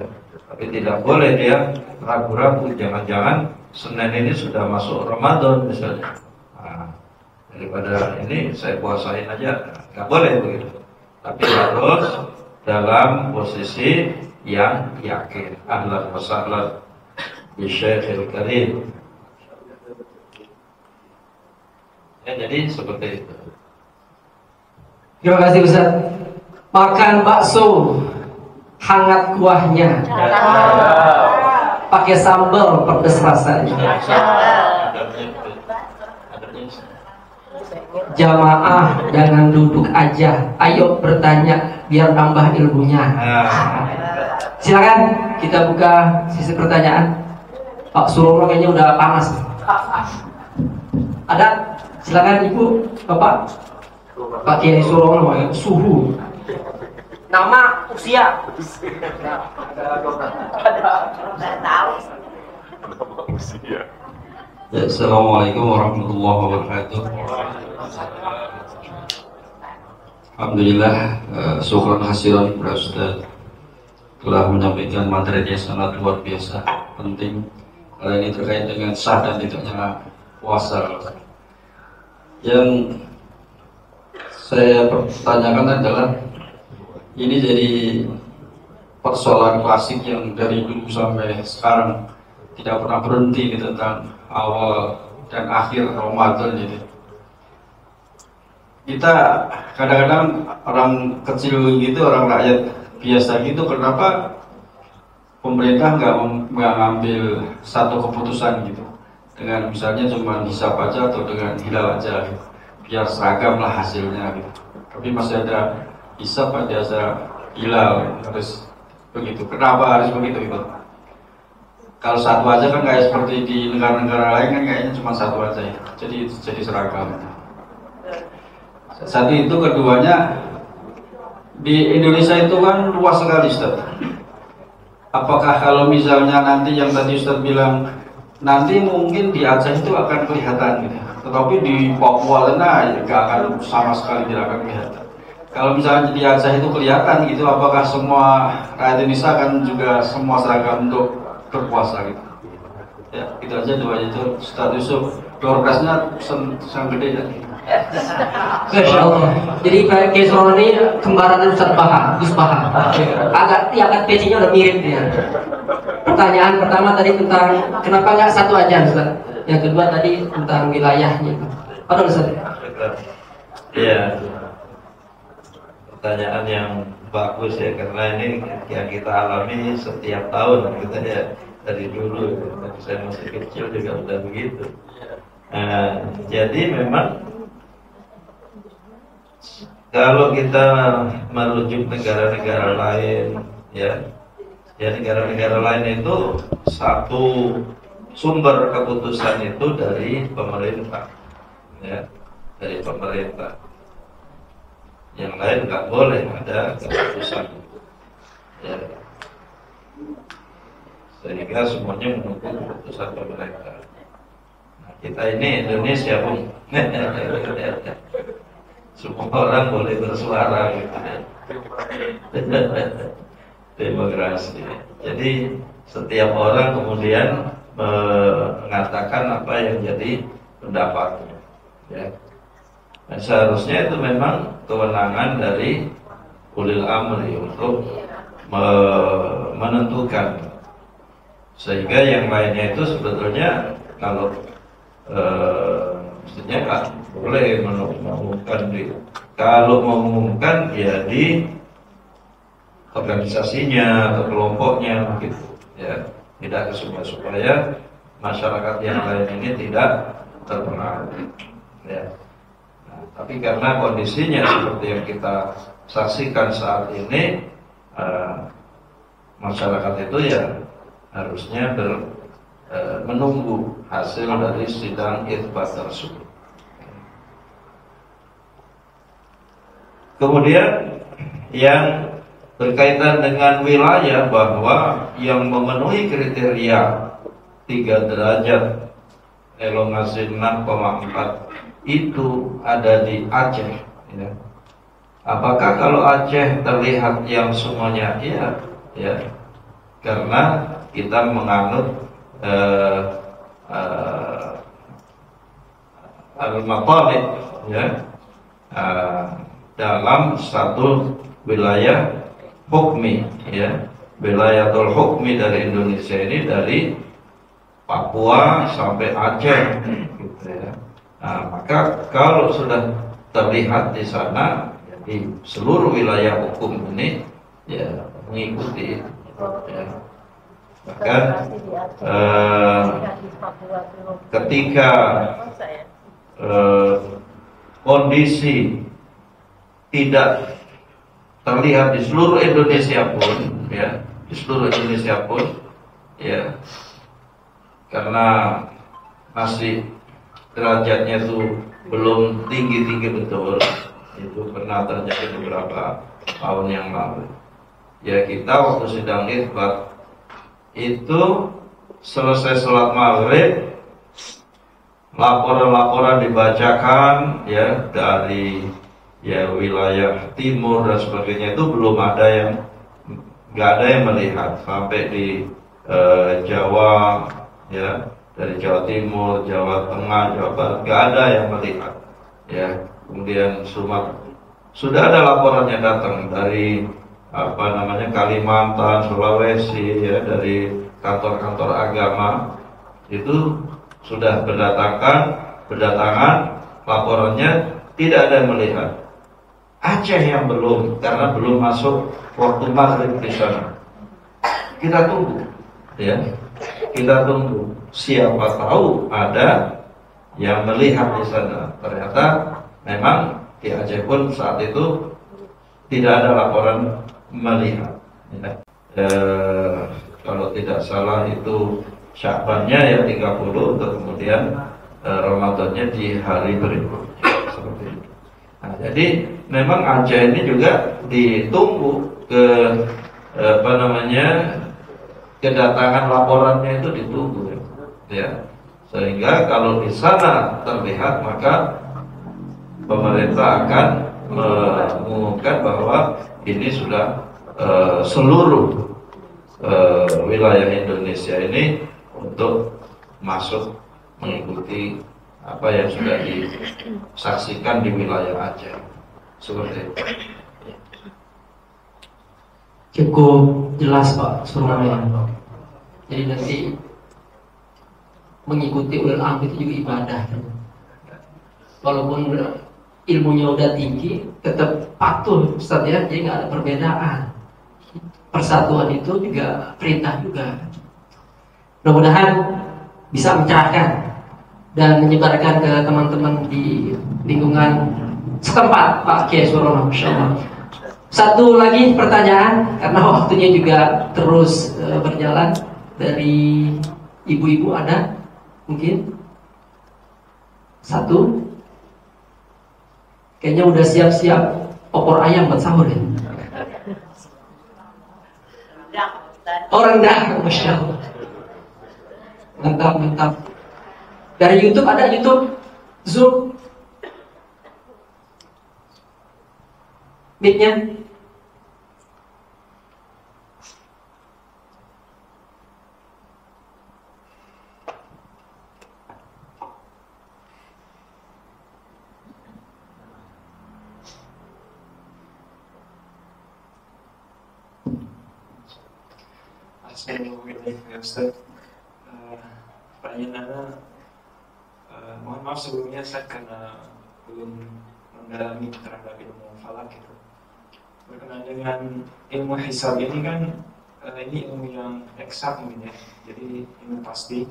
Tapi tidak boleh dia ragu-ragu, jangan-jangan Senin ini sudah masuk Ramadan misalnya. Nah, daripada ini saya puasain aja, nggak boleh begitu. Tapi harus dalam posisi yang yakin. Ahlan wa sahlan bi Syekhil Karim. Ya, jadi seperti itu. Terima kasih Ustaz. Makan bakso hangat kuahnya, pakai sambal pedas rasanya. Jamaah jangan duduk aja, ayo bertanya biar tambah ilmunya. Silakan kita buka sisi pertanyaan. Pak Surono kayaknya udah panas. Ada? Silakan Ibu, Bapak. Pak Kiai Surono, suhu. Nama, usia. Assalamualaikum warahmatullahi wabarakatuh. Alhamdulillah, syukur hasiran kepada Ustaz telah menyampaikan materi yang sangat luar biasa, penting. Karena ini terkait dengan sah dan tidaknya puasa. Yang saya pertanyakan adalah, ini jadi persoalan klasik yang dari dulu sampai sekarang tidak pernah berhenti ini tentang awal dan akhir Ramadan ini. Kita kadang-kadang orang kecil gitu, orang rakyat biasa gitu, kenapa pemerintah nggak ngambil satu keputusan gitu, dengan misalnya cuma hisab aja atau dengan hilal aja gitu, biar seragam lah hasilnya gitu. Tapi masih ada hisab, ada hilal, harus begitu. Kenapa harus begitu gitu? Kalau satu aja kan kayak seperti di negara-negara lain kan kayaknya cuma satu aja ya. Jadi seragam. Satu itu, keduanya di Indonesia itu kan luas sekali Ustaz. Apakah kalau misalnya nanti yang tadi Ustaz bilang nanti mungkin di Aceh itu akan kelihatan gitu, Tetapi di Papua sana ya nggak akan sama sekali tidak akan kelihatan. Kalau misalnya di Aceh itu kelihatan gitu, apakah semua rakyat Indonesia akan juga semua seragam untuk berpuasa gitu? Ya, itu aja dua itu. Ustaz Yusuf, door prize-nya sangat gede ya. Masya Allah. Jadi Pak Kesro ini kembaran Ustaz Baha, Gus Baha. Agak pecinya udah mirip dia. Pertanyaan pertama tadi tentang kenapa nggak satu aja Ustaz? Yang kedua tadi tentang wilayahnya. Apa Ustaz? Iya. Pertanyaan yang bagus ya, karena ini yang kita alami setiap tahun kita ya dari dulu. Tapi saya masih kecil juga udah begitu. Jadi memang kalau kita merujuk negara-negara lain, ya negara-negara lain itu satu sumber keputusan itu dari pemerintah, ya, dari pemerintah. Yang lain nggak boleh ada keputusan, ya. Sehingga semuanya menunggu keputusan pemerintah. Nah, kita ini Indonesia, Bung. Semua orang boleh bersuara gitu ya. Demokrasi. Jadi setiap orang kemudian mengatakan apa yang jadi pendapatnya, ya. Nah, seharusnya itu memang kewenangan dari ulil amri untuk menentukan, sehingga yang lainnya itu sebetulnya kalau mestinya nggak boleh mengumumkan kalau mengumumkan ya di organisasinya atau kelompoknya gitu, ya, tidak supaya masyarakat yang lain ini tidak terpengaruh, ya. Nah, tapi karena kondisinya seperti yang kita saksikan saat ini, masyarakat itu ya harusnya menunggu hasil dari sidang itsbat tersebut. Kemudian yang berkaitan dengan wilayah, bahwa yang memenuhi kriteria 3 derajat elongasi 6,4 itu ada di Aceh, ya. Apakah kalau Aceh terlihat yang semuanya iya, ya, karena kita menganut al-matalib, ya, dalam satu wilayah hukmi, ya, wilayatul hukmi dari Indonesia ini dari Papua sampai Aceh, gitu ya. Nah, maka kalau sudah terlihat di sana, di seluruh wilayah hukum ini, ya, mengikuti, ya. Bahkan ketika kondisi tidak terlihat di seluruh Indonesia pun, ya, di seluruh Indonesia pun, ya, karena masih derajatnya itu belum tinggi-tinggi betul, itu pernah terjadi beberapa tahun yang lalu. Ya, kita waktu sidang itsbat itu selesai sholat maghrib, laporan-laporan dibacakan, ya, dari, ya, wilayah timur dan sebagainya, itu belum ada yang, nggak ada yang melihat sampai di Jawa, ya, dari Jawa Timur, Jawa Tengah, Jawa Barat, nggak ada yang melihat, ya. Kemudian Sumatera sudah ada laporannya datang dari Kalimantan, Sulawesi, ya, dari kantor-kantor agama itu sudah berdatangan laporannya, tidak ada yang melihat. Aceh yang belum, karena belum masuk waktu maghrib di sana. Kita tunggu, ya, kita tunggu. Siapa tahu ada yang melihat di sana. Ternyata memang di Aceh pun saat itu tidak ada laporan melihat, ya. Kalau tidak salah itu Sya'bannya ya 30, kemudian Ramadannya di hari berikutnya, seperti itu. Nah, jadi memang Aceh ini juga ditunggu kedatangan laporannya itu ditunggu, ya. Sehingga kalau di sana terlihat, maka pemerintah akan mengumumkan bahwa ini sudah seluruh wilayah Indonesia ini untuk masuk mengikuti apa yang sudah disaksikan di wilayah Aceh. Seperti itu. Cukup jelas Pak Surmaya. Jadi nanti mengikuti ulil amri itu juga ibadah. Walaupun ilmunya udah tinggi, tetap patuh Ustaz ya. Jadi nggak ada perbedaan. Persatuan itu juga perintah juga. Mudah-mudahan bisa mencerahkan dan menyebarkan ke teman-teman di lingkungan setempat Pak Kiai Surono, Masya Allah. Satu lagi pertanyaan karena waktunya juga terus berjalan, dari ibu-ibu ada mungkin satu, kayaknya udah siap-siap opor ayam buat sahur ya. Oh rendang, Masya Allah. Mantap. Dari YouTube ada YouTube, Zoom, mic-nya. Assalamualaikum ya Ustaz. Pertanyaan mohon maaf sebelumnya saya karena belum mendalami terhadap ilmu falak itu. Berkenaan dengan ilmu hisab ini kan ini ilmu yang eksak mungkin ya, jadi ilmu pasti.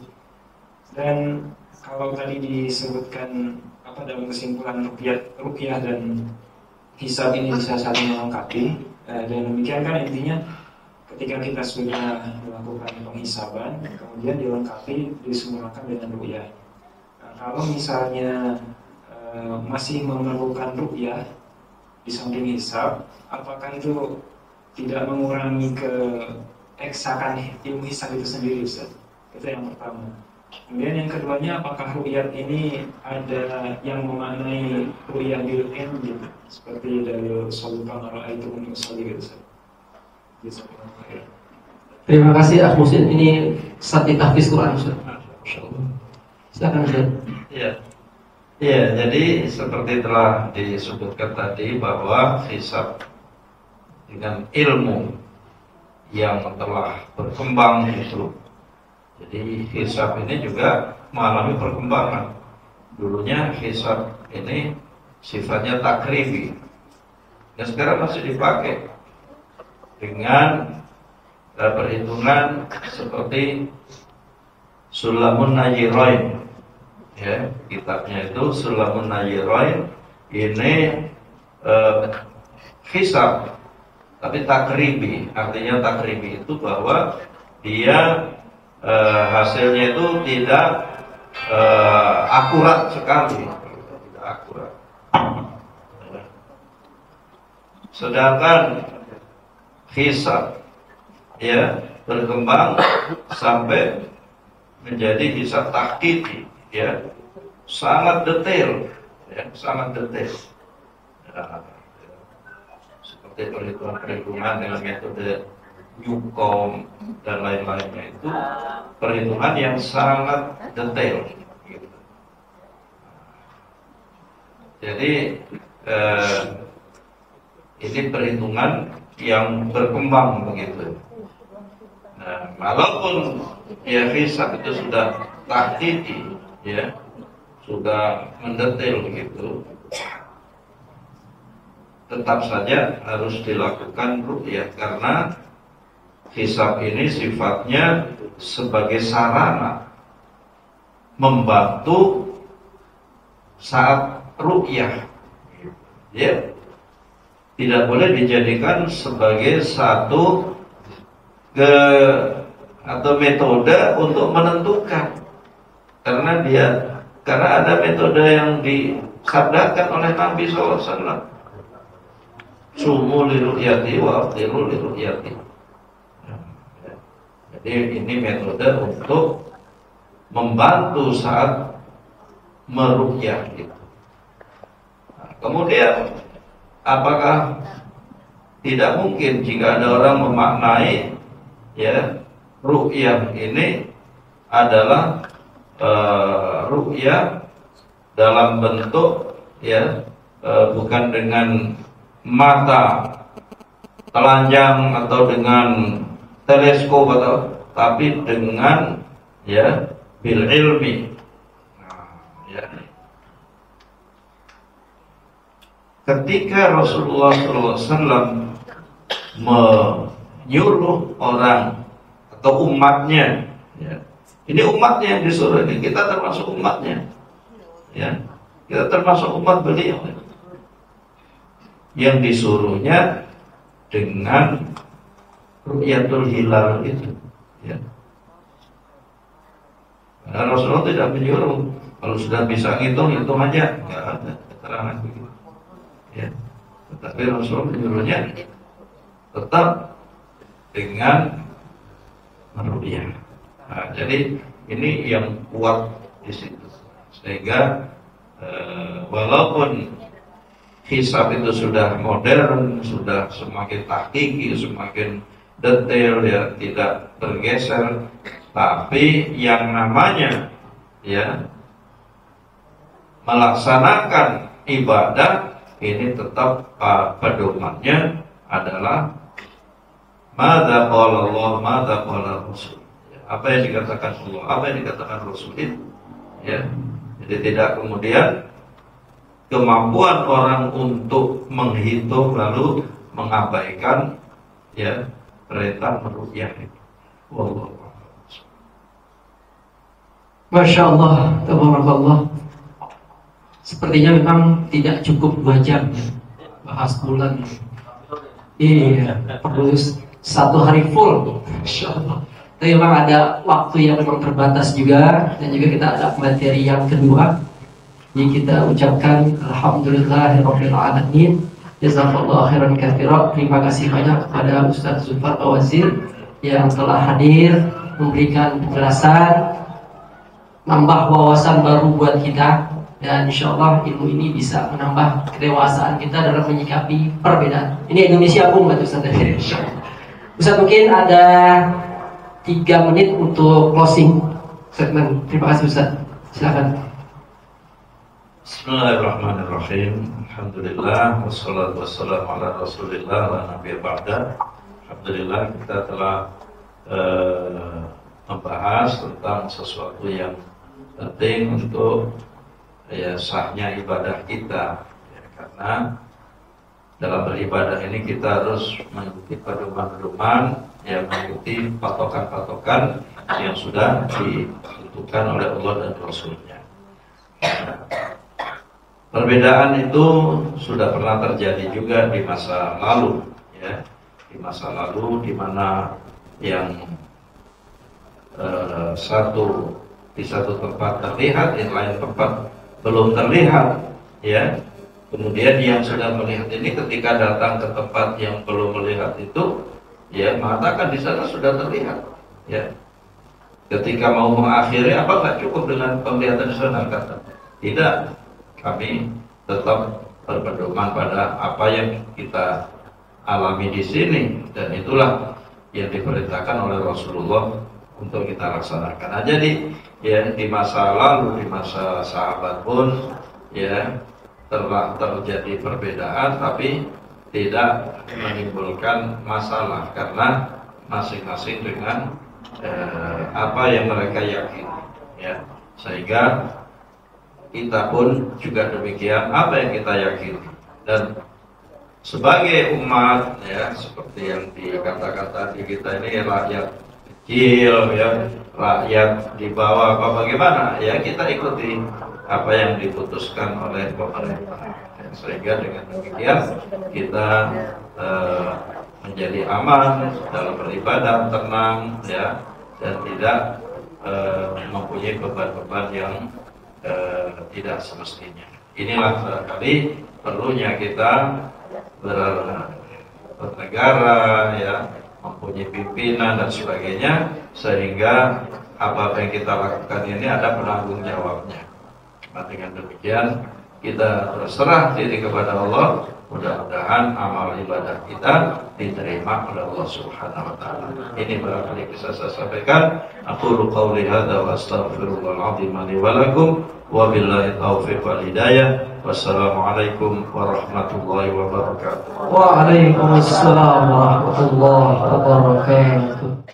Dan kalau tadi disebutkan dalam kesimpulan ruqyah dan hisab ini bisa saling melengkapi, dan demikian kan intinya ketika kita sudah melakukan penghisaban, kemudian dilengkapi, disempurnakan dengan ruqyah. Nah, kalau misalnya masih memerlukan ruqyah di samping hisab, apakah itu tidak mengurangi keeksakan ilmu hisab itu sendiri, Ustaz? Itu yang pertama. Kemudian yang keduanya, apakah ruqyah ini ada yang memaknai ruqyah bil ilm gitu, seperti dari Sultan Ar-Ra'aitum Usalli gitu, Ustaz? Terima kasih Ak Musin, ini sati tahfiz Quran Ustaz. Silakan Ustaz. Iya, jadi seperti telah disebutkan tadi bahwa hisab dengan ilmu yang telah berkembang itu. Jadi hisab ini juga mengalami perkembangan. Dulunya hisab ini sifatnya takribi, dan sekarang masih dipakai dengan perhitungan seperti Sulamun Najirain, ya, kitabnya itu Sulamun Najirain. Ini hisab tapi takribi. Artinya takribi itu bahwa dia hasilnya itu tidak akurat sekali, tidak akurat. Sedangkan hisab ya berkembang sampai menjadi hisab tahqiqi, ya, sangat detail, ya, sangat detail. Ya, seperti perhitungan dengan metode Newcomb dan lain-lainnya, itu perhitungan yang sangat detail, gitu. Jadi ini perhitungan yang berkembang begitu. Nah, walaupun ya hisab itu sudah tahqiqi, ya, sudah mendetail begitu, tetap saja harus dilakukan ruqyah karena hisab ini sifatnya sebagai sarana membantu saat ruqyah, ya. Tidak boleh dijadikan sebagai satu atau metode untuk menentukan, karena ada metode yang disabdakan oleh Nabi SAW, sumu li ru'yati wa aftiru li ru'yati. Jadi ini metode untuk membantu saat meruqyah itu. Nah, kemudian apakah tidak mungkin jika ada orang memaknai ya ruqyah ini adalah ruqyah dalam bentuk ya bukan dengan mata telanjang atau dengan teleskop atau tapi dengan ya bil ilmi. Nah, ya. Ketika Rasulullah SAW menyuruh orang atau umatnya, ya, ini umatnya yang disuruh, ini kita termasuk umatnya, ya, kita termasuk umat beliau, ya. Yang disuruhnya dengan ru'yatul hilal itu, ya. Karena Rasulullah tidak menyuruh kalau sudah bisa ngitung aja, nggak ada keterangan begitu. Ya. Tetapi Rasul menyuruhnya tetap dengan meruqyah. Nah, jadi ini yang kuat di situ. Sehingga walaupun hisab itu sudah modern, sudah semakin tahqiqi, semakin detail, ya tidak tergeser, tapi yang namanya ya melaksanakan ibadah ini tetap pedomannya adalah madza qala Allah, madza qala Rasul. Apa yang dikatakan Allah, apa yang dikatakan Rasul itu. Ya. Jadi tidak kemudian kemampuan orang untuk menghitung lalu mengabaikan ya perintah meruqyah itu. Wallahu a'lam. Masya Allah, tabarakallah. Sepertinya memang tidak cukup 2 jam ya, bahas bulan. Iya, perlu 1 hari full, Masya Allah. Tapi memang ada waktu yang memang terbatas juga, dan juga kita ada materi yang kedua. Jadi kita ucapkan Alhamdulillahirabbil alamin. Jazakallahu khairan katsira. Terima kasih banyak kepada Ustaz Zulfar Bawazir yang telah hadir memberikan penjelasan, nambah wawasan baru buat kita. Dan insya Allah ilmu ini bisa menambah kedewasaan kita dalam menyikapi perbedaan. Ini Indonesia pun buat Ustaz. Ustaz mungkin ada 3 menit untuk closing segmen. Terima kasih Ustaz. Silakan. Bismillahirrahmanirrahim. Alhamdulillah wassalatu wassalamu ala Rasulillah wa nabiyyi ba'da. Alhamdulillah kita telah membahas tentang sesuatu yang penting untuk ya sahnya ibadah kita, ya, karena dalam beribadah ini kita harus mengikuti pedoman-pedoman, yang mengikuti patokan-patokan yang sudah ditentukan oleh Allah dan Rasulnya. Perbedaan itu sudah pernah terjadi juga di masa lalu, ya, di masa lalu di mana yang di satu tempat terlihat, yang lain tempat belum terlihat, ya. Kemudian yang sudah melihat ini ketika datang ke tempat yang belum melihat itu, ya mengatakan di sana sudah terlihat, ya. Ketika mau mengakhiri, apa nggak cukup dengan penglihatan di sana? Kata tidak, kami tetap berpedoman pada apa yang kita alami di sini, dan itulah yang diperintahkan oleh Rasulullah untuk kita laksanakan. Nah, jadi ya di masa lalu, di masa sahabat pun ya telah terjadi perbedaan, tapi tidak menimbulkan masalah karena masing-masing dengan apa yang mereka yakini, ya. Sehingga kita pun juga demikian, apa yang kita yakini. Dan sebagai umat, ya seperti yang dikatakan tadi, kita ini rakyat kecil, ya rakyat di bawah apa bagaimana, ya kita ikuti apa yang diputuskan oleh pemerintah, ya, sehingga dengan demikian kita menjadi aman dalam beribadah, tenang, ya, dan tidak mempunyai beban-beban yang tidak semestinya. Inilah barangkali perlunya kita bernegara, ya, mempunyai pimpinan dan sebagainya, sehingga apa yang kita lakukan ini ada penanggung jawabnya. Nah, dengan demikian kita berserah diri kepada Allah. Mudah-mudahan amal ibadah kita diterima oleh Allah Subhanahu wa taala. Ini barangkali bisa saya sampaikan. Aqulu qouli hadza wa astaghfirullahal azim li wa lakum wa billahi taufiq wal hidayah. Wassalamualaikum warahmatullahi wabarakatuh. Waalaikumsalam warahmatullahi wabarakatuh.